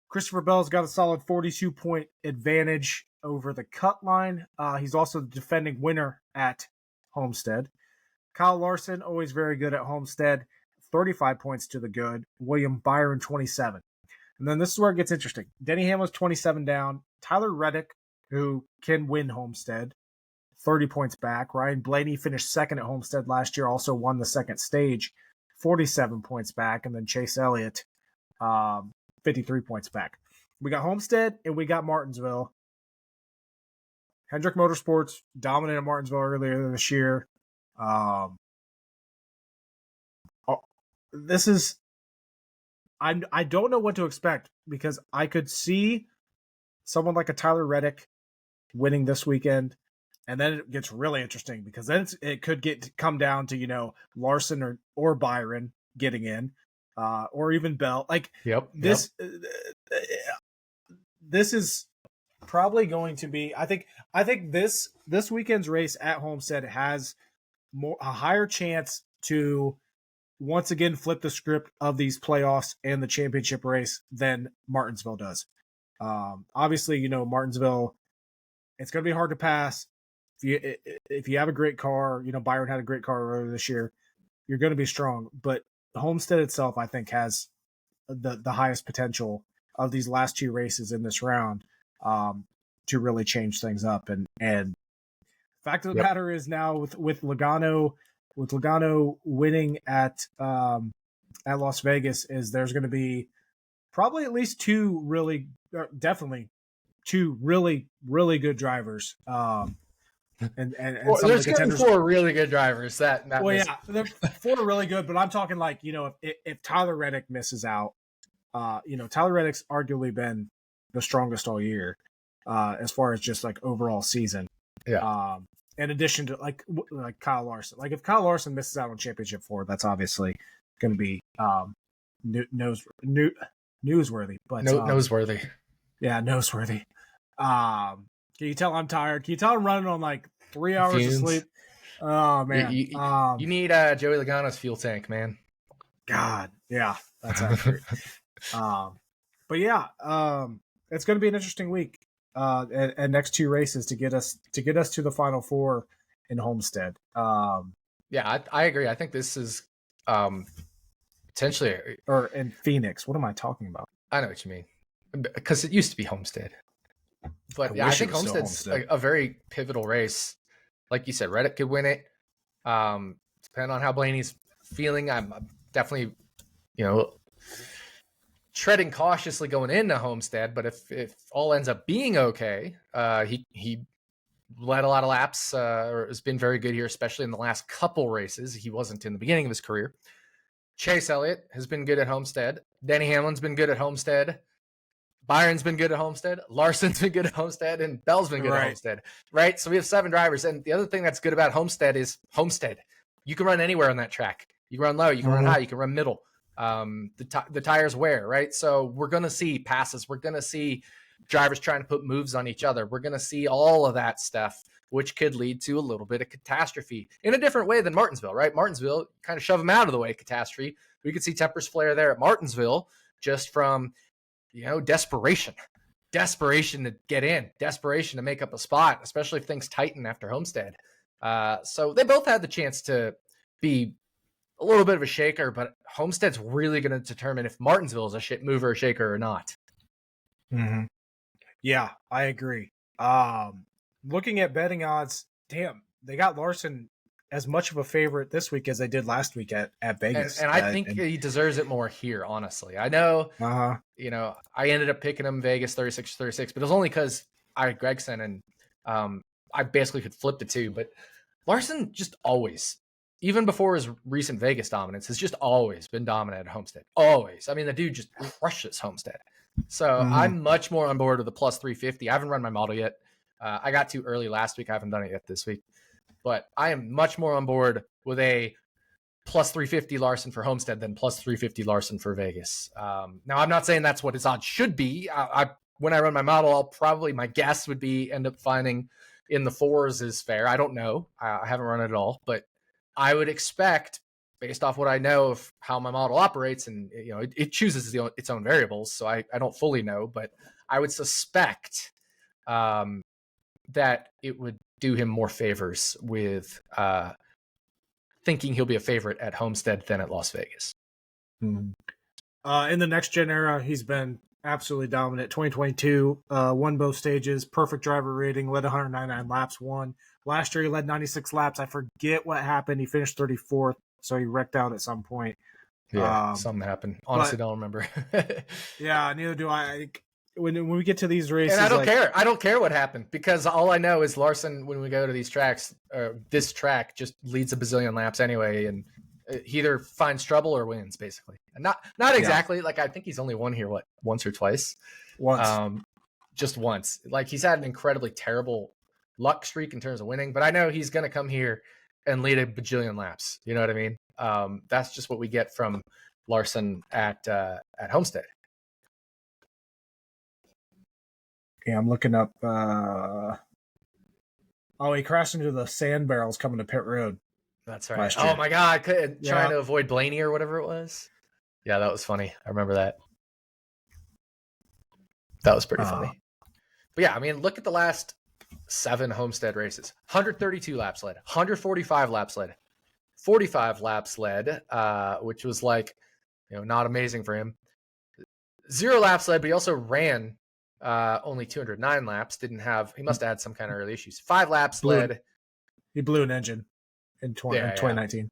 Christopher Bell's got a solid 42-point advantage over the cut line. He's also the defending winner at Homestead. Kyle Larson, always very good at Homestead, 35 points to the good. William Byron, 27. And then this is where it gets interesting. Denny Hamlin's 27 down. Tyler Reddick, who can win Homestead, 30 points back. Ryan Blaney finished second at Homestead last year, also won the second stage, 47 points back. And then Chase Elliott, 53 points back. We got Homestead and we got Martinsville. Hendrick Motorsports dominated Martinsville earlier this year. This is, I don't know what to expect, because I could see someone like a Tyler Reddick winning this weekend, and then it gets really interesting, because then it could come down to, Larson or Byron getting in, or even Bell. Like, this is probably going to be. I think this weekend's race at Homestead has a higher chance to once again flip the script of these playoffs and the championship race than Martinsville does. Obviously, Martinsville, it's going to be hard to pass. If you have a great car, Byron had a great car earlier this year, you're going to be strong. But Homestead itself, I think, has the highest potential of these last 2 races in this round to really change things up. And fact of the matter is, now with Logano winning at Las Vegas, is there's going to be probably at least 2 really, definitely 2 really, really good drivers. And well, there's going to be 4 really good drivers. They're 4 really good, but I'm talking like, if Tyler Reddick misses out, Tyler Reddick's arguably been the strongest all year, as far as just like overall season. Yeah. In addition to like Kyle Larson. Like if Kyle Larson misses out on championship 4, that's obviously going to be newsworthy. But Noseworthy. Yeah, newsworthy. Can you tell I'm tired? Can you tell I'm running on like 3 hours of sleep? Oh man, you need Joey Logano's fuel tank, man. God, yeah, that's accurate. But yeah, it's going to be an interesting week. And next 2 races to get us to the Final 4 in Homestead. Yeah, I agree. I think this is potentially or in Phoenix. What am I talking about? I know what you mean, because it used to be Homestead, but I think Homestead's a very pivotal race. Like you said, Reddick could win it. Depending on how Blaney's feeling, I'm definitely, treading cautiously going into Homestead. But if all ends up being okay, he led a lot of laps, or has been very good here, especially in the last couple races. He wasn't in the beginning of his career. Chase Elliott has been good at Homestead. Denny Hamlin's been good at Homestead. Byron's been good at Homestead. Larson's been good at Homestead, and Bell's been good at Homestead. Right? So we have 7 drivers. And the other thing that's good about Homestead is Homestead. You can run anywhere on that track. You can run low, you can run high, you can run middle. The tires wear, right? So we're going to see passes. We're going to see drivers trying to put moves on each other. We're going to see all of that stuff, which could lead to a little bit of catastrophe in a different way than Martinsville, right? Martinsville, kind of shove them out of the way, catastrophe. We could see tempers flare there at Martinsville just from, desperation to get in, desperation to make up a spot, especially if things tighten after Homestead. So they both had the chance to be a little bit of a shaker, but Homestead's really going to determine if Martinsville is a shit mover or shaker or not. Mm-hmm. Yeah, I agree. Looking at betting odds, damn, they got Larson as much of a favorite this week as they did last week at Vegas. And I think he deserves it more here, honestly. I know, I ended up picking him Vegas 36-36, but it was only because I had Gregson, and I basically could flip the 2. But Larson just always, even before his recent Vegas dominance, has just always been dominant at Homestead. Always. I mean, the dude just crushes Homestead. So I'm much more on board with the plus 350. I haven't run my model yet. I got too early last week. I haven't done it yet this week. But I am much more on board with a plus 350 Larson for Homestead than plus 350 Larson for Vegas. Now, I'm not saying that's what his odds should be. When I run my model, my guess would be end up finding in the 4s is fair. I don't know. I haven't run it at all. But I would expect, based off what I know of how my model operates, and it chooses its own variables, so I don't fully know, but I would suspect that it would do him more favors with thinking he'll be a favorite at Homestead than at Las Vegas. In the next gen era, he's been absolutely dominant. 2022, won both stages, perfect driver rating, led 199 laps, won. Last year, he led 96 laps. I forget what happened. He finished 34th, so he wrecked out at some point. Yeah, something happened. Honestly, don't remember. Yeah, neither do I. When we get to these races, and I don't care. I don't care what happened, because all I know is Larson, when we go to these tracks, this track just leads a bazillion laps anyway, and he either finds trouble or wins, basically. And not exactly. Like, I think he's only won here once or twice. Just once. Like, he's had an incredibly terrible luck streak in terms of winning, but I know he's going to come here and lead a bajillion laps. You know what I mean? That's just what we get from Larson at Homestead. Yeah, I'm looking up. He crashed into the sand barrels coming to pit road. That's right. Oh my God. Trying to avoid Blaney or whatever it was. Yeah, that was funny. I remember that. That was pretty funny. But yeah, I mean, look at the last 7 Homestead races. 132 laps led, 145 laps led, 45 laps led, which was like, not amazing for him. 0 laps led, but he also ran only 209 laps. He must have had some kind of early issues. 5 laps led. He blew an engine in 2019.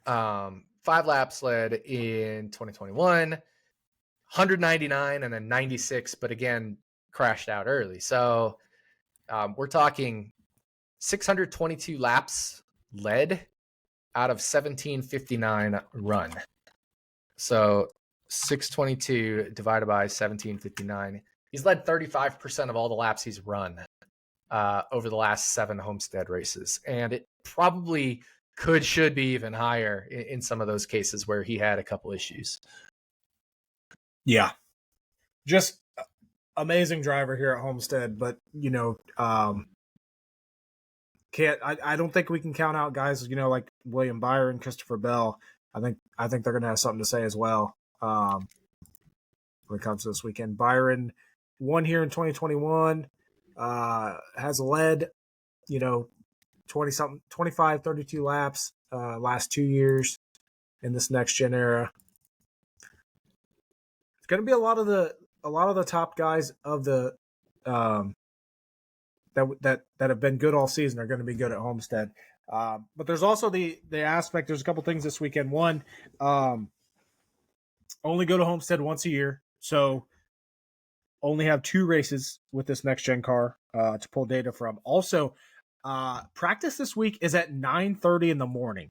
5 laps led in 2021, 199 and then 96, but again, crashed out early. So we're talking 622 laps led out of 1759 run. So 622 divided by 1759. He's led 35% of all the laps he's run. over the last 7 Homestead races. And it probably should be even higher in some of those cases where he had a couple issues. Yeah. Just amazing driver here at Homestead, but I don't think we can count out guys, like William Byron, Christopher Bell. I think they're going to have something to say as well when it comes to this weekend. Byron won here in 2021, has led, 25, 32 laps last 2 years in this next gen era. It's going to be a lot of the top guys of the that have been good all season are going to be good at Homestead. But there's also the aspect. There's a couple things this weekend. One, only go to Homestead once a year, so only have 2 races with this next gen car to pull data from. Also, practice this week is at 9:30 in the morning,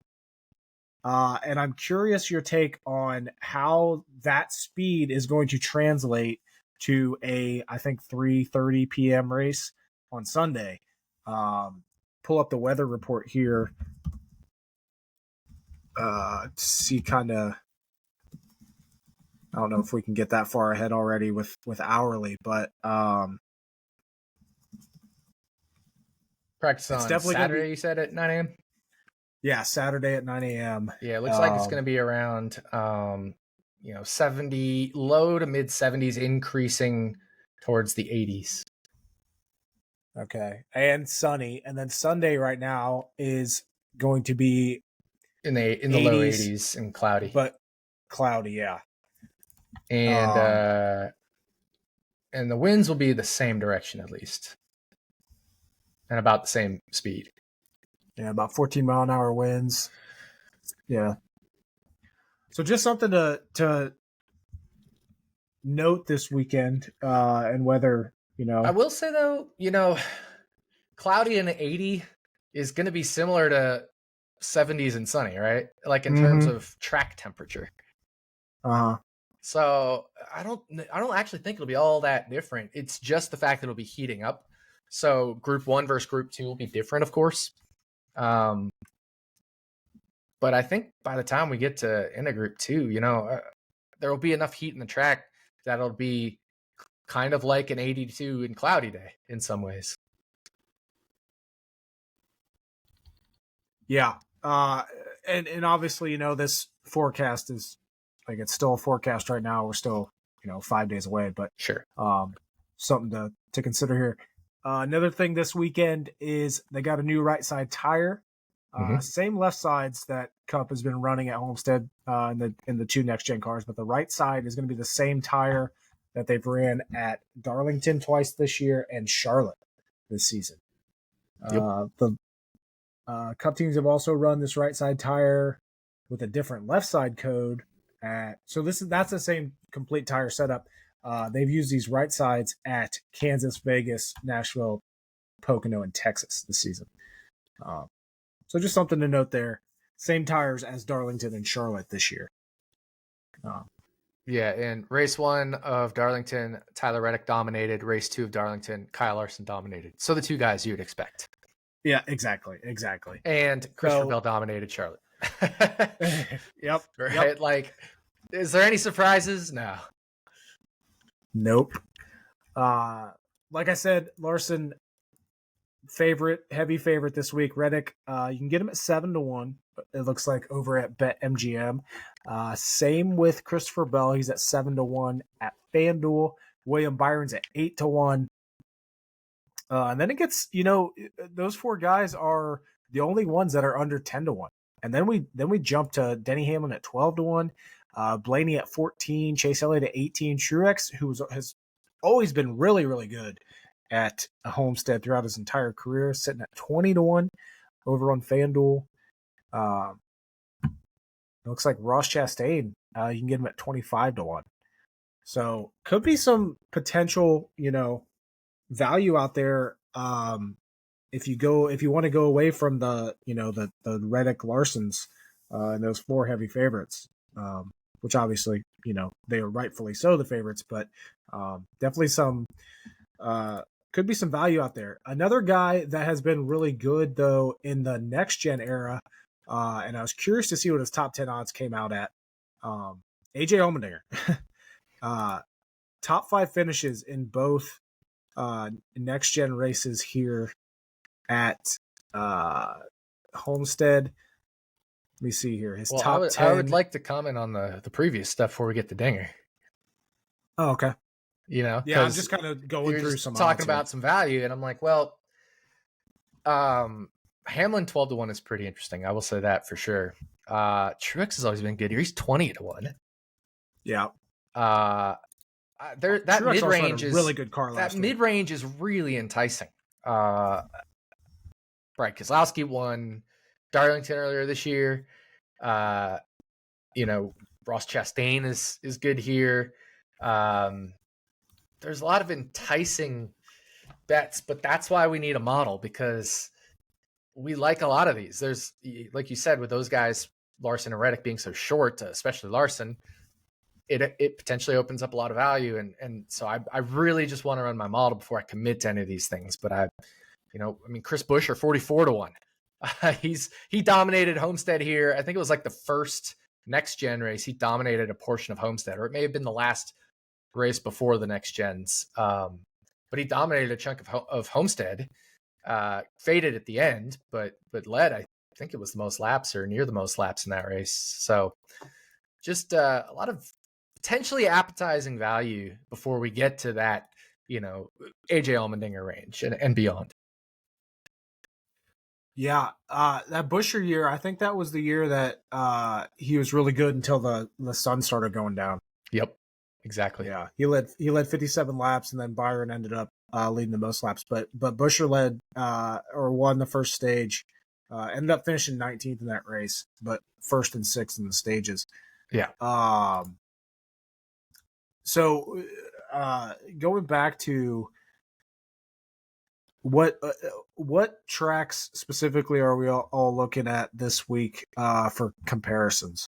and I'm curious your take on how that speed is going to translate to I think 3:30 p.m. race on Sunday. Pull up the weather report here to see kind of. I don't know if we can get that far ahead already with hourly, but practice on Saturday. You said at 9 a.m. Yeah, Saturday at 9 a.m. Yeah, it looks like it's going to be around 70, low to mid 70s, increasing towards the 80s. Okay, and sunny, and then Sunday right now is going to be in the 80s, low 80s and cloudy, but cloudy, yeah. And the winds will be the same direction at least, and about the same speed. Yeah, about 14 mile an hour winds. Yeah. So just something to note this weekend, and whether I will say though, cloudy and 80 is going to be similar to 70s and sunny, right? Like in terms of track temperature. So I don't actually think it'll be all that different. It's just the fact that it'll be heating up. So Group 1 versus Group 2 will be different, of course. But I think by the time we get to into Group 2, there will be enough heat in the track that it'll be kind of like an 82 and cloudy day in some ways. Yeah. And obviously, this forecast is like, it's still a forecast right now. We're still, 5 days away, but sure. Something to consider here. Another thing this weekend is they got a new right side tire. Same left sides that Cup has been running at Homestead in the 2 next gen cars, but the right side is going to be the same tire that they've ran at Darlington twice this year and Charlotte this season. Yep. The Cup teams have also run this right side tire with a different left side code that's the same complete tire setup. They've used these right sides at Kansas, Vegas, Nashville, Pocono, and Texas this season. So just something to note there. Same tires as Darlington and Charlotte this year. Yeah, and race 1 of Darlington, Tyler Reddick dominated. Race 2 of Darlington, Kyle Larson dominated. So the 2 guys you'd expect. Yeah, exactly. And Christopher Bell dominated Charlotte. Yep. Right? Yep. Like, is there any surprises? No. Nope. Like I said, Larson, heavy favorite this week. Reddick, you can get him at 7-1. It looks like over at BetMGM. Same with Christopher Bell. He's at 7-1 at FanDuel. William Byron's at 8-1. And then it gets, those 4 guys are the only ones that are under 10-1. And then we jump to Denny Hamlin at 12-1, Blaney at 14, Chase Elliott at 18, Truex, who has always been really, really good at a Homestead throughout his entire career, sitting at 20-1 over on FanDuel. It looks like Ross Chastain, you can get him at 25-1. So could be some potential, value out there. If you want to go away from the Reddick Larsons and those 4 heavy favorites, which obviously, they are rightfully so the favorites, but definitely some could be some value out there. Another guy that has been really good though in the next gen era, and I was curious to see what his top 10 odds came out at. AJ Allmendinger, top 5 finishes in both next gen races here at Homestead. Let me see here. His top 10. I would like to comment on the previous stuff before we get to Dinger. Oh, okay. You know, yeah, I'm just kind of going through some talking about some value, and I'm like, well, Hamlin 12-1 is pretty interesting. I will say that for sure. Truex has always been good here. He's 20-1. Yeah. That mid range is really good car. That mid range is really enticing. Right, Keselowski won Darlington earlier this year. Ross Chastain is good here. There's a lot of enticing bets, but that's why we need a model, because we like a lot of these. There's, like you said, with those guys, Larson and Reddick being so short, especially Larson, it potentially opens up a lot of value. And so I really just want to run my model before I commit to any of these things. But Chris Buescher, 44-1. He dominated Homestead here. I think it was like the first next gen race. He dominated a portion of Homestead, or it may have been the last race before the next gens. But he dominated a chunk of Homestead, faded at the end, but led, I think it was the most laps or near the most laps in that race. So just a lot of potentially appetizing value before we get to that, AJ Allmendinger range and beyond. Yeah, that Buescher year, I think that was the year that he was really good until the sun started going down. Yep, exactly. Yeah, he led 57 laps, and then Byron ended up leading the most laps. But Buescher led or won the first stage, ended up finishing 19th in that race, but first and sixth in the stages. Yeah. So going back to what tracks specifically are we all looking at this week for comparisons?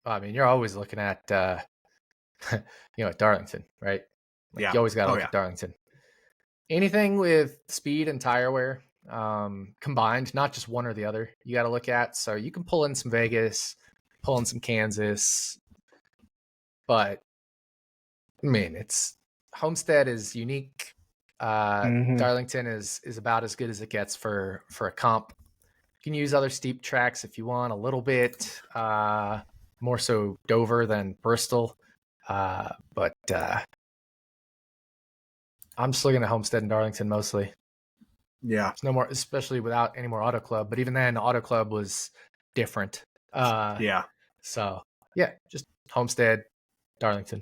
I mean, you're always looking at Darlington, right? Yeah, you always got to look at Darlington. Anything with speed and tire wear combined, not just one or the other, you got to look at. So you can pull in some Vegas, pull in some Kansas, but I mean, it's Homestead is unique. Darlington is about as good as it gets for a comp. You can use other steep tracks if you want a little bit, more so Dover than Bristol. But I'm just looking at Homestead and Darlington mostly. Yeah. It's no more, especially without any more Auto Club. But even then, Auto Club was different. Yeah. So yeah, just Homestead, Darlington.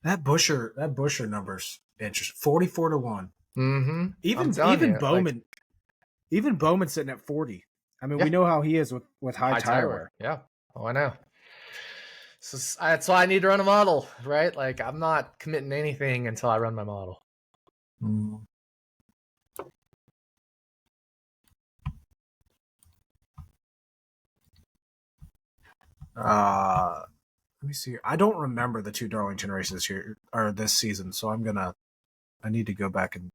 That Buescher number's interesting. 44-1. Mm-hmm. Even Bowman, even Bowman's sitting at 40. I mean, we know how he is with high tire wear. Yeah. Oh, I know. So that's why I need to run a model, right? Like, I'm not committing anything until I run my model. Let me see. I don't remember the two Darlington races here or this season, so I need to go back and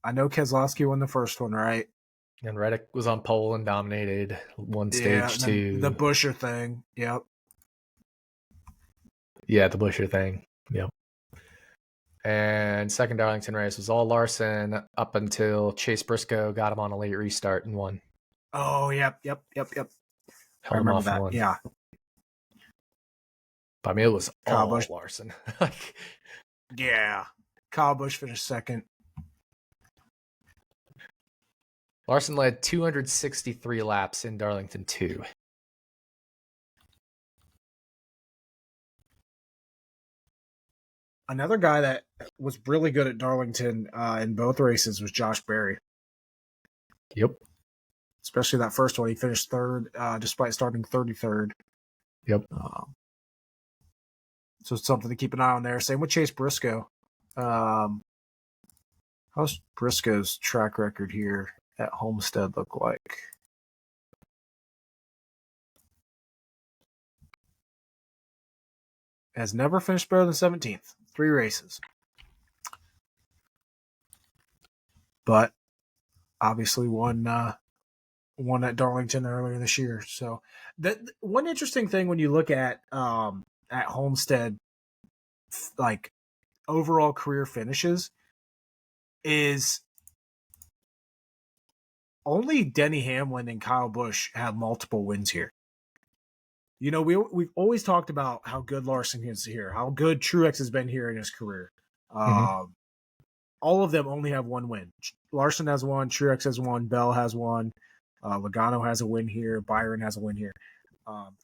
I know Keselowski won the first one, right? And Reddick was on pole and dominated one stage two. The Buescher thing. Yep. Yeah, the Buescher thing. Yep. And second Darlington race was all Larson up until Chase Briscoe got him on a late restart and won. Oh, yep. I remember that. One. Yeah. I mean, it was all Larson. Yeah. Kyle Busch finished second. Larson led 263 laps in Darlington 2. Another guy that was really good at Darlington in both races was Josh Berry. Yep. Especially that first one. He finished third despite starting 33rd. Yep. So it's something to keep an eye on there. Same with Chase Briscoe. How's Briscoe's track record here at Homestead look like? Has never finished better than 17th. 3 races. but obviously won at Darlington earlier this year. So that one interesting thing when you look at Homestead, like overall career finishes, is only Denny Hamlin and Kyle Busch have multiple wins here. You know, we've always talked about how good Larson is here, how good Truex has been here in his career. All of them only have one win. Larson has one, Truex has one, Bell has one, Logano has a win here, Byron has a win here.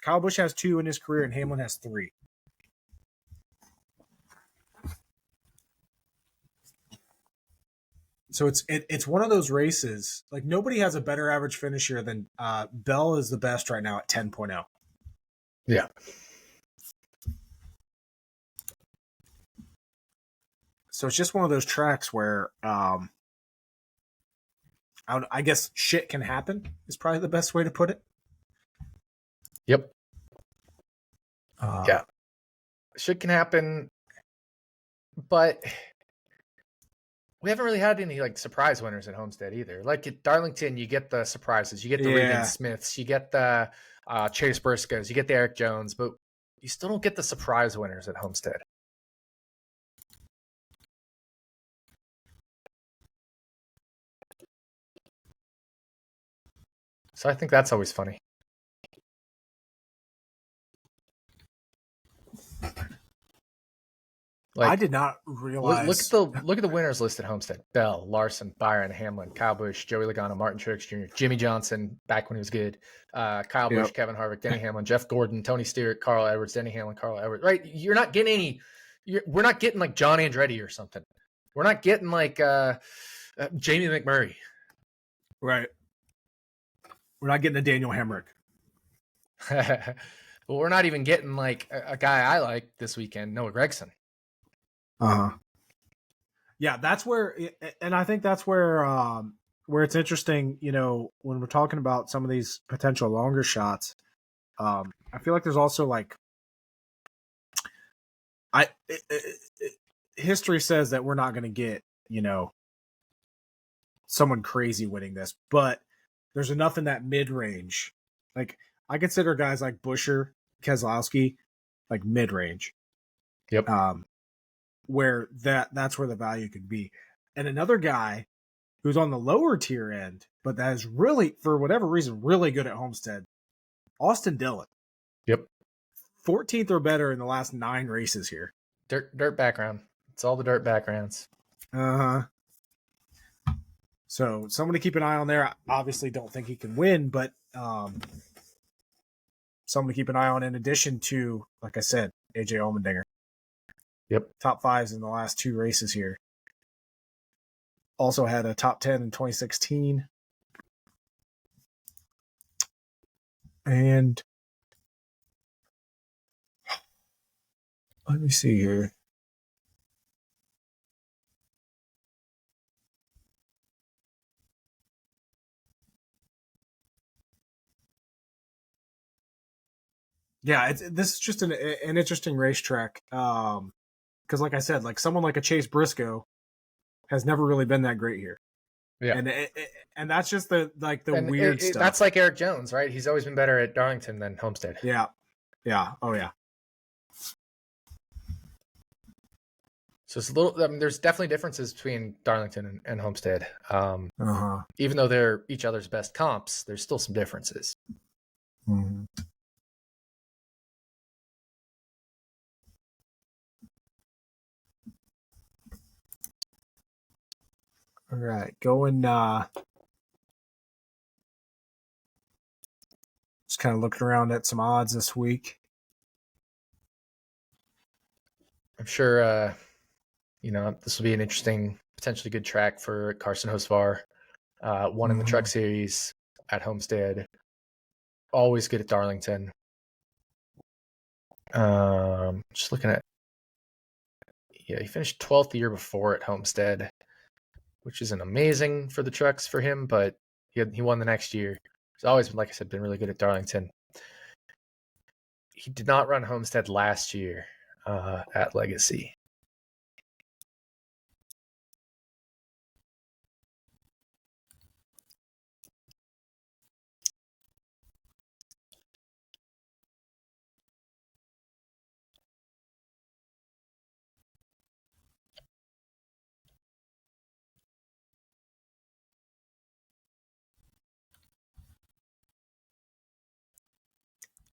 Kyle Busch has 2 in his career, and Hamlin has 3. So it's one of those races. Like, nobody has a better average finish here than Bell is the best right now at 10.0. Yeah. So it's just one of those tracks where I guess shit can happen is probably the best way to put it. Yep. Yeah. Shit can happen, but we haven't really had any like surprise winners at Homestead either. Like at Darlington, you get the surprises. You get the Regan Smiths. You get the Chase Briscoes. You get the Eric Jones. But you still don't get the surprise winners at Homestead. So I think that's always funny. Like, I did not realize. Look at the winners list at Homestead: Bell, Larson, Byron, Hamlin, Kyle Busch, Joey Logano, Martin Truex Jr., Jimmy Johnson back when he was good, Kyle Busch, Kevin Harvick, Denny Hamlin, Jeff Gordon, Tony Stewart, Carl Edwards, Denny Hamlin, Carl Edwards. Right? You're not getting any. We're not getting like John Andretti or something. We're not getting like Jamie McMurray. Right. We're not getting a Daniel Hemrick. Well, we're not even getting like a guy I like this weekend, Noah Gragson. Yeah, that's where, and I think that's where it's interesting, you know, when we're talking about some of these potential longer shots. I feel like there's also like, history says that we're not going to get, you know, someone crazy winning this, but there's enough in that mid range. Like, I consider guys like Buescher, Keselowski, like mid range. Yep. Where that's where the value could be. And another guy who's on the lower tier end, but that is really, for whatever reason, really good at Homestead, Austin Dillon. Yep. 14th or better in the last 9 races here. Dirt background. It's all the dirt backgrounds. So someone to keep an eye on there. I obviously don't think he can win, but someone to keep an eye on in addition to, like I said, AJ Allmendinger. Yep. Top 5s in the last 2 races here. Also had a top 10 in 2016. And let me see here. Yeah, this is just an interesting racetrack. Because like I said, like someone like a Chase Briscoe has never really been that great here. Yeah, and that's just the weird stuff. That's like Eric Jones, right? He's always been better at Darlington than Homestead. Yeah. Oh yeah. So it's a little. I mean, there's definitely differences between Darlington and Homestead. Even though they're each other's best comps, there's still some differences. Mm-hmm. All right, going. Just kind of looking around at some odds this week. I'm sure, this will be an interesting, potentially good track for Carson Hocevar. Won in the Truck Series at Homestead. Always good at Darlington. Just looking at, he finished 12th the year before at Homestead, which isn't amazing for the trucks for him, but he won the next year. He's always, like I said, been really good at Darlington. He did not run Homestead last year at Legacy.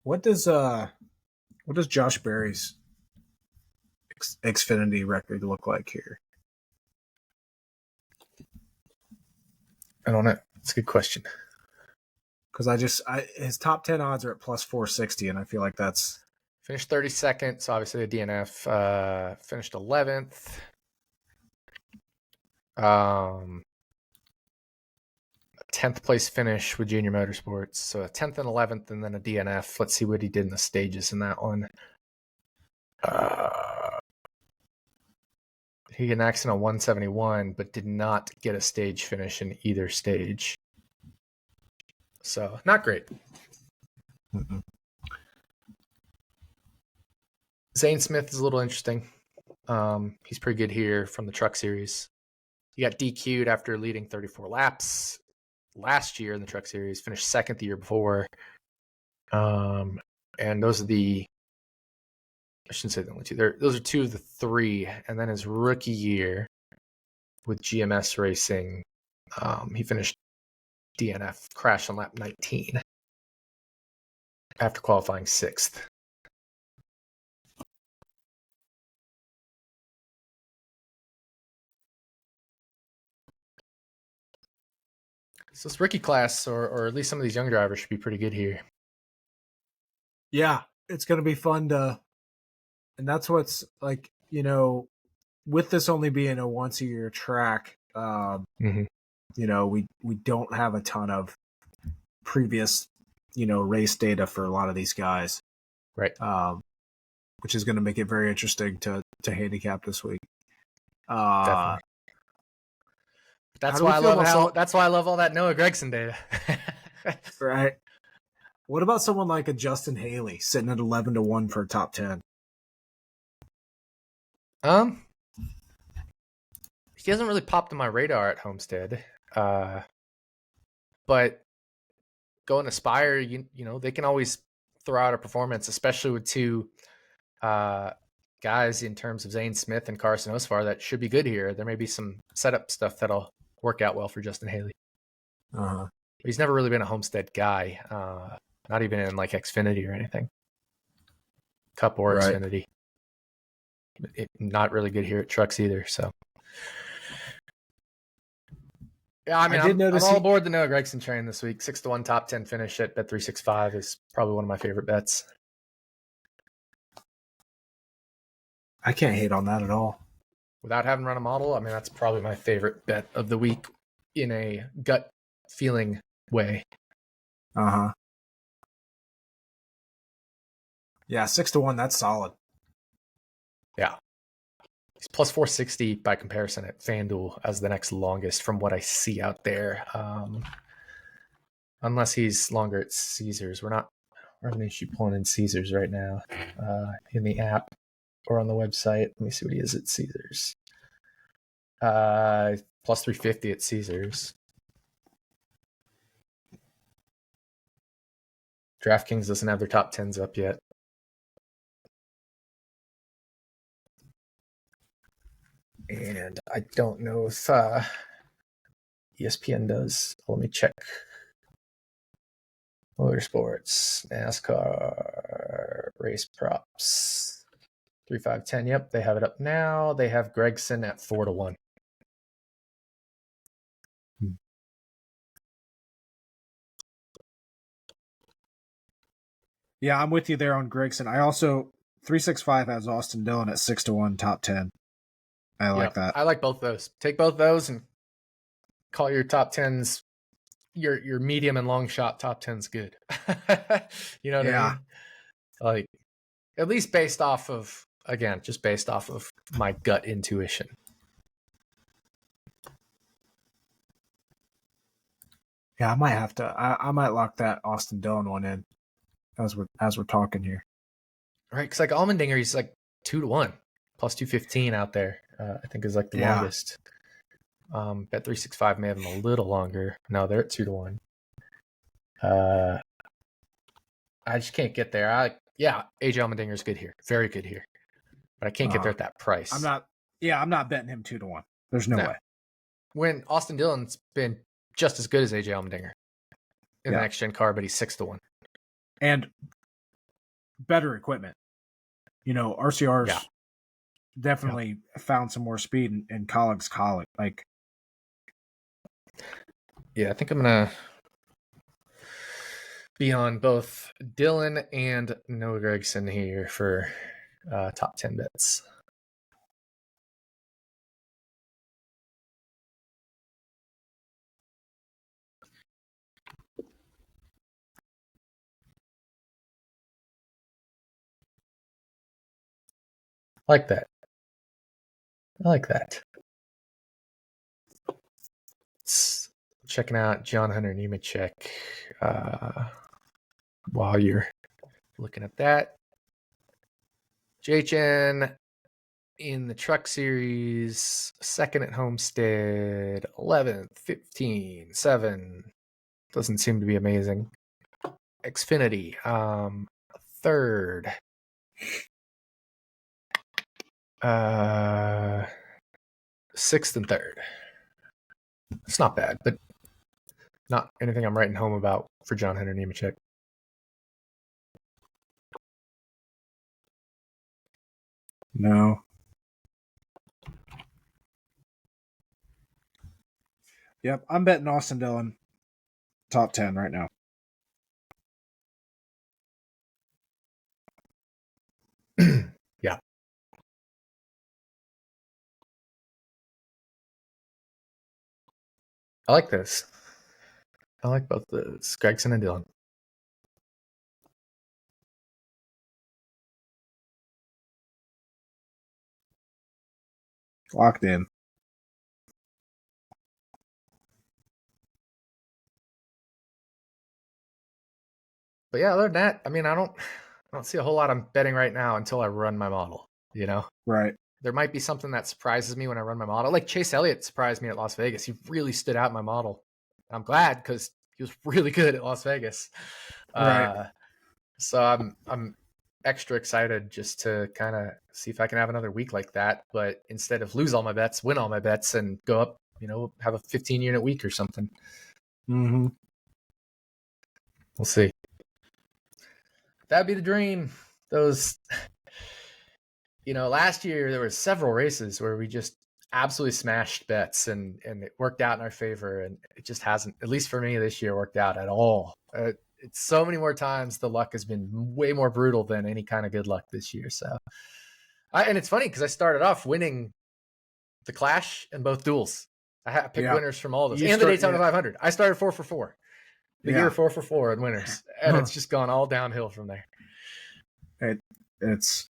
What does Josh Berry's Xfinity record look like here? I don't know. It's a good question. Because his top 10 odds are at plus 460, and I feel like that's finished 32nd. So obviously a DNF. Finished 11th. 10th place finish with Junior Motorsports. So a 10th and 11th, and then a DNF. Let's see what he did in the stages in that one. He got an accident on 171, but did not get a stage finish in either stage. So not great. Mm-mm. Zane Smith is a little interesting. He's pretty good here from the Truck Series. He got DQ'd after leading 34 laps last year in the Truck Series, finished second the year before. And those are I shouldn't say the only two. Those are two of the three. And then his rookie year with GMS Racing, he finished DNF, crashed on lap 19 after qualifying sixth. So this rookie class, or at least some of these young drivers, should be pretty good here. Yeah, it's going to be fun and that's what's like, with this only being a once a year track, we don't have a ton of previous, race data for a lot of these guys. Right. Which is going to make it very interesting to handicap this week. Definitely. That's why I love all that Noah Gragson data. Right. What about someone like a Justin Haley sitting at 11-1 for a top 10? He hasn't really popped on my radar at Homestead. But going to Spire, they can always throw out a performance, especially with two guys in terms of Zane Smith and Carson Osvar that should be good here. There may be some setup stuff that'll work out well for Justin Haley. Uh-huh. He's never really been a Homestead guy, not even in like Xfinity or anything. Cup or Right. Xfinity. Not really good here at Trucks either. So, yeah, I'm all aboard the Noah Gragson train this week. 6-1 top 10 finish at Bet365 is probably one of my favorite bets. I can't hate on that at all. Without having run a model, that's probably my favorite bet of the week in a gut feeling way. Uh-huh. Yeah, 6-1, that's solid. Yeah. He's plus 460 by comparison at FanDuel as the next longest from what I see out there. Unless he's longer at Caesars. We're actually pulling in Caesars right now in the app or on the website. Let me see what he is at Caesars. Plus 350 at Caesars. DraftKings doesn't have their top 10s up yet. And I don't know if ESPN does. Let me check. Motorsports, NASCAR, race props. 3, 5, 10. Yep, they have it up now. They have Gragson at 4-1. Yeah, I'm with you there on Gragson. I also 365 has Austin Dillon at 6-1 top 10. I like that. I like both those. Take both those and call your top 10s your medium and long shot top 10s good. You know what I mean? Like, at least based off of my gut intuition. Yeah, I might have to. I might lock that Austin Dillon one in as we're talking here. Right, because like Allmendinger, he's like 2-1 plus 215 out there. I think is like the longest. Bet365 may have them a little longer. No, they're at 2-1. I just can't get there. AJ Allmendinger's good here, very good here, but I can't get there at that price. I'm not betting him 2-1. There's no way. When Austin Dillon's been just as good as AJ Allmendinger in the next gen car, but he's 6-1. And better equipment. RCR's definitely found some more speed in Colleague's Colleague. Like, yeah, I think I'm gonna be on both Dylan and Noah Gregson here for top 10 bets. I like that. Checking out John Hunter Nemechek while you're looking at that. JHN in the Truck Series, second at Homestead, 11th, 15, 7. Doesn't seem to be amazing. Xfinity, third. Sixth and third. It's not bad, but not anything I'm writing home about for John Hunter Nemechek. No. Yep, I'm betting Austin Dillon top 10 right now. Yeah. I like this. I like both the Gregson and Dillon. Locked in. But yeah, other than that, I mean, I don't see a whole lot of betting right now until I run my model, Right. There might be something that surprises me when I run my model. Like Chase Elliott surprised me at Las Vegas. He really stood out in my model. I'm glad because he was really good at Las Vegas. Right. So I'm extra excited just to kind of see if I can have another week like that. But instead of lose all my bets, win all my bets and go up, have a 15-unit week or something. Mm-hmm. We'll see. That'd be the dream. Those, last year there were several races where we just absolutely smashed bets and it worked out in our favor. And it just hasn't, at least for me this year, worked out at all. It's so many more times the luck has been way more brutal than any kind of good luck this year. So, and it's funny because I started off winning the Clash and both duels. I picked winners from all those and the Daytona 500. I started 4 for 4. The year 4 for 4 in winners, and it's just gone all downhill from there. It's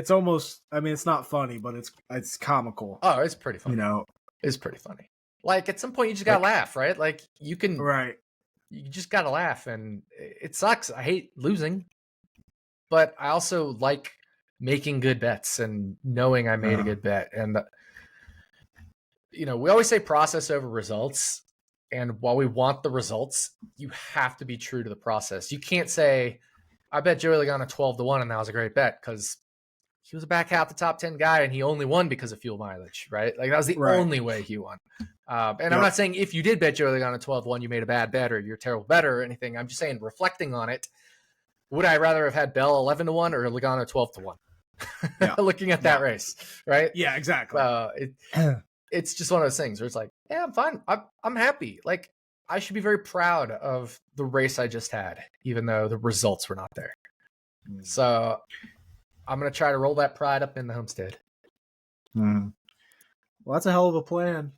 almost. I mean, it's not funny, but it's comical. Oh, it's pretty funny. It's pretty funny. Like at some point, you just gotta laugh, right? Like you can, right? You just gotta laugh, and it sucks. I hate losing, but I also like making good bets and knowing I made a good bet. And we always say process over results. And while we want the results, you have to be true to the process. You can't say, I bet Joey Logano 12-1 and that was a great bet because he was a back half the top 10 guy and he only won because of fuel mileage, right? Like that was the only way he won. And I'm not saying if you did bet Joey Logano 12-1, you made a bad bet or you're a terrible bet or anything. I'm just saying, reflecting on it, would I rather have had Bell 11-1 or Logano 12-1? Looking at that race, right? Yeah, exactly. It's just one of those things where it's like, yeah, I'm fine. I'm happy. Like I should be very proud of the race I just had, even though the results were not there. So I'm going to try to roll that pride up in the Homestead. Well, that's a hell of a plan.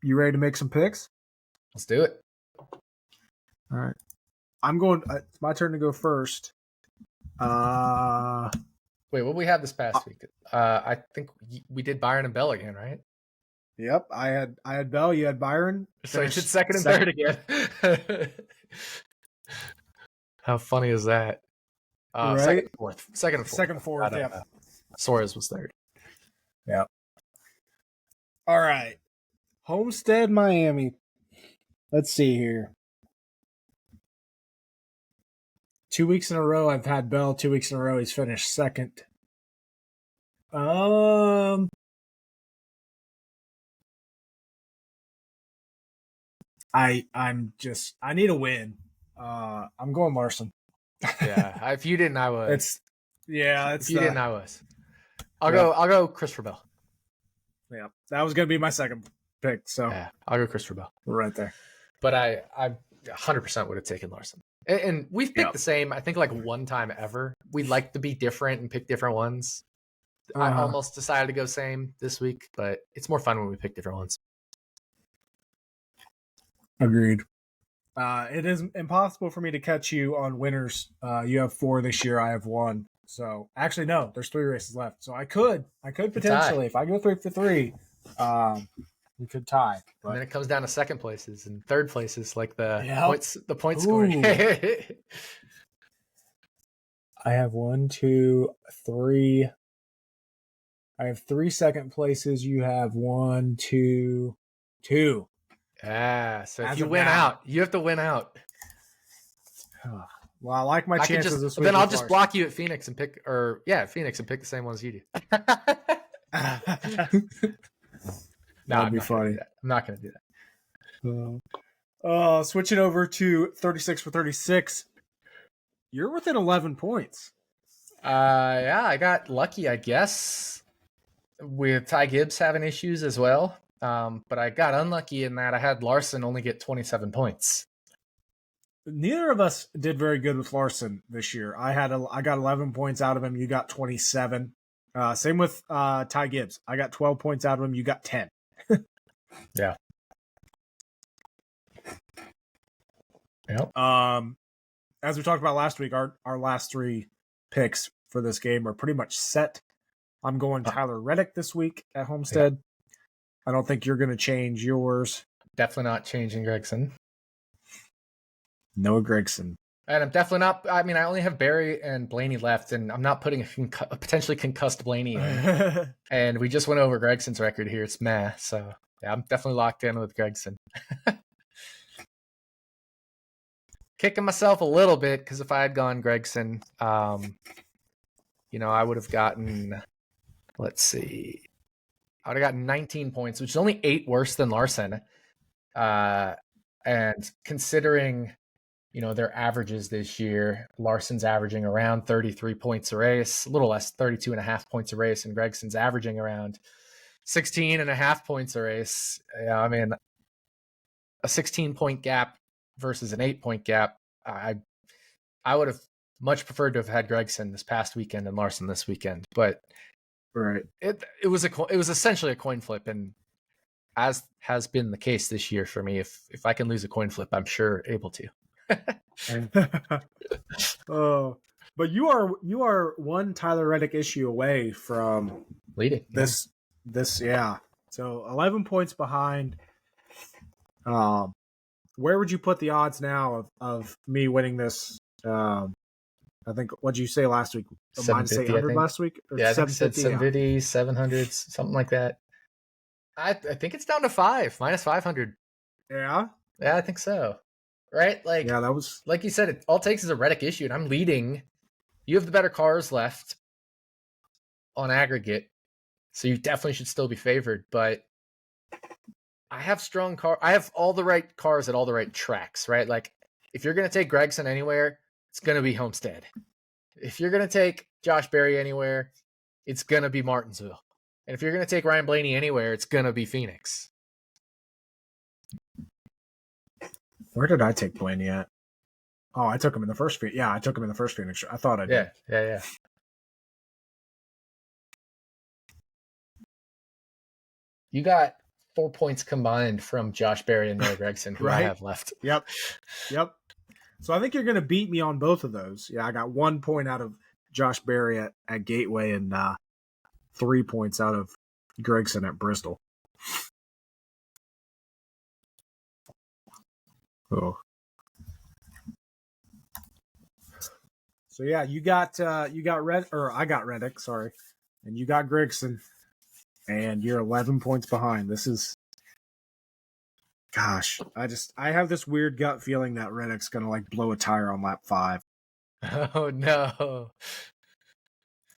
You ready to make some picks? Let's do it. All right. I'm going. It's my turn to go first. Wait, what did we have this past week? I think we did Byron and Bell again, right? Yep, I had Bell. You had Byron. So you did second and third again. How funny is that? Right? Second and fourth. Second and fourth. Yeah. Suarez was third. Yeah. All right. Homestead, Miami. Let's see here. 2 weeks in a row, I've had Bell. 2 weeks in a row, he's finished second. I need a win. I'm going Larson. Yeah, if you didn't, I was. If you didn't, I was. I'll go Christopher Bell. Yeah, that was gonna be my second pick. So yeah, I'll go Christopher Bell. Right there. But I 100% would have taken Larson. And we've picked the same, I think, like one time ever. We'd like to be different and pick different ones. I almost decided to go same this week, but it's more fun when we pick different ones. Agreed. It is impossible for me to catch you on winners. You have 4 this year. I have 1. So actually, no, there's 3 races left. So I could potentially, if I go 3 for 3, we could tie. But... And then it comes down to second places and third places, like the point scoring. I have 1, 2, 3. I have 3 second places. You have 1, 2, 2. Yeah, so if you win out, you have to win out. Well, I like my chances this week. Then I'll just block you at Phoenix and pick the same ones you do. That'd be funny. I'm not going to do that. Switching over to 36 for 36. You're within 11 points. Yeah, I got lucky, I guess, with Ty Gibbs having issues as well. But I got unlucky in that I had Larson only get 27 points. Neither of us did very good with Larson this year. I got 11 points out of him. You got 27. Same with Ty Gibbs. I got 12 points out of him. You got 10. Yeah. Yep. As we talked about last week, our last 3 picks for this game are pretty much set. I'm going Tyler Reddick this week at Homestead. Yep. I don't think you're going to change yours. Definitely not changing Gregson. No Gregson. And I'm definitely not. I mean, I only have Barry and Blaney left, and I'm not putting a potentially concussed Blaney in. And we just went over Gregson's record here. It's meh. So, yeah, I'm definitely locked in with Gregson. Kicking myself a little bit because if I had gone Gregson, I would have gotten, let's see, I would have gotten 19 points, which is only 8 worse than Larson. And considering, their averages this year, Larson's averaging around 33 points a race, a little less, 32.5 points a race, and Gregson's averaging around 16.5 points a race. Yeah, I mean, a 16-point gap versus an 8-point gap. I would have much preferred to have had Gregson this past weekend and Larson this weekend, but right, it was essentially a coin flip, and as has been the case this year for me, if I can lose a coin flip, I'm sure able to. But you are one Tyler Reddick issue away from leading this. Yeah. So 11 points behind. Where would you put the odds now of me winning this? I think, what'd you say last week? Minus 800 last week? Or yeah, I think 750, 700, something like that. I think it's down to 5, minus 500. Yeah? Yeah, I think so. Right? Like, yeah, that was, like you said, it all takes is a Reddick issue, and I'm leading. You have the better cars left on aggregate, so you definitely should still be favored, but I have strong car. I have all the right cars at all the right tracks, right? Like, if you're going to take Gregson anywhere, it's going to be Homestead. If you're going to take Josh Berry anywhere, it's going to be Martinsville. And if you're going to take Ryan Blaney anywhere, it's going to be Phoenix. Where did I take Blaney at? Oh, I took him in the first Phoenix. Yeah, I took him in the first Phoenix. I thought I did. Yeah. You got 4 points combined from Josh Berry and Noah Gregson, who right? I have left. Yep. So I think you're going to beat me on both of those. Yeah, I got 1 point out of Josh Berry at Gateway and 3 points out of Gregson at Bristol. Oh. So yeah, I got Reddick, sorry, and you got Gregson, and you're 11 points behind. This is, gosh, I have this weird gut feeling that Reddick's gonna like blow a tire on lap 5. Oh no!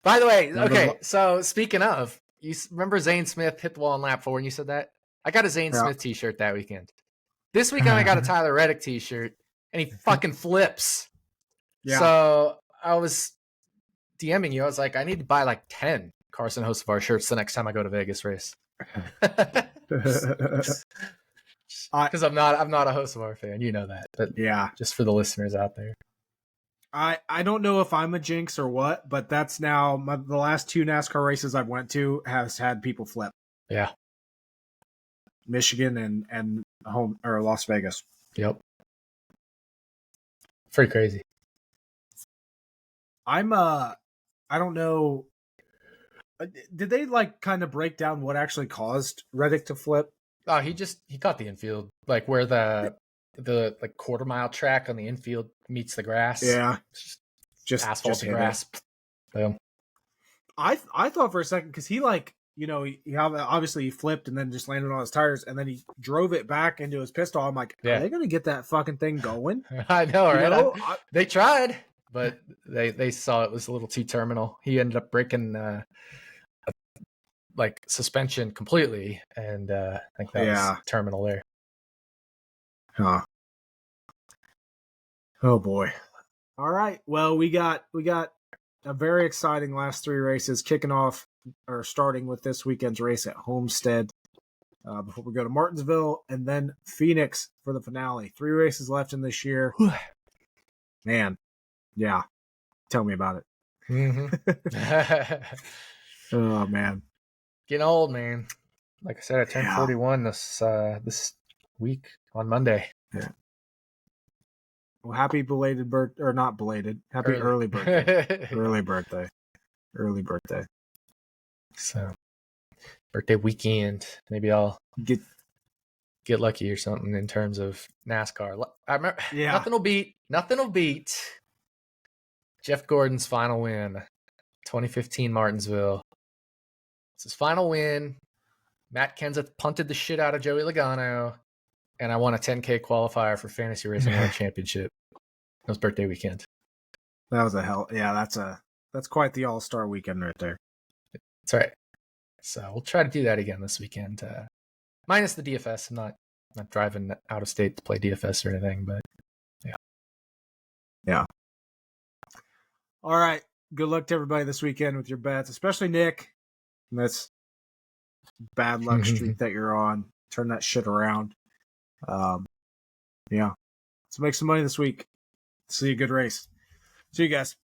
By the way, okay, so speaking of, you remember Zane Smith hit the wall on lap 4, and you said that? I got a Zane Smith T-shirt that weekend. This weekend I got a Tyler Reddick T-shirt, and he fucking flips. Yeah. So I was DMing you. I was like, I need to buy like 10 Carson Hocevar shirts the next time I go to Vegas race. Because I'm not a Hocevar fan, you know that. But yeah, just for the listeners out there. I don't know if I'm a jinx or what, but that's now the last 2 NASCAR races I've went to has had people flip. Yeah. Michigan and home or Las Vegas. Yep. Pretty crazy. I don't know. Did they like kind of break down what actually caused Reddick to flip? Oh, he caught the infield, like where the like quarter-mile track on the infield meets the grass. Yeah, just asphalt and grass. I thought for a second because he like he obviously he flipped and then just landed on his tires and then he drove it back into his pistol. I'm like, are they gonna get that fucking thing going? I know, right? They tried, but they saw it was a little too terminal. He ended up breaking like suspension completely, and I think that was terminal there. Huh. Oh boy. All right. Well, we got a very exciting last 3 races kicking off or starting with this weekend's race at Homestead before we go to Martinsville and then Phoenix for the finale. 3 races left in this year. Man. Yeah. Tell me about it. Mm-hmm. Oh man. Getting old, man. Like I said, I turned 41 this week on Monday. Yeah. Well, happy belated birthday, or not belated. Happy early birthday. Early birthday. So, birthday weekend. Maybe I'll get lucky or something in terms of NASCAR. I remember nothing will beat Jeff Gordon's final win, 2015 Martinsville. It's his final win. Matt Kenseth punted the shit out of Joey Logano, and I won a 10K qualifier for Fantasy Racing World Championship. It was birthday weekend. That was that's quite the all-star weekend right there. That's right. So we'll try to do that again this weekend. Minus the DFS. I'm not driving out of state to play DFS or anything, but yeah. Yeah. All right. Good luck to everybody this weekend with your bets, especially Nick. That's bad luck streak that you're on. Turn that shit around. Yeah. Let's make some money this week. See you. Good race. See you guys.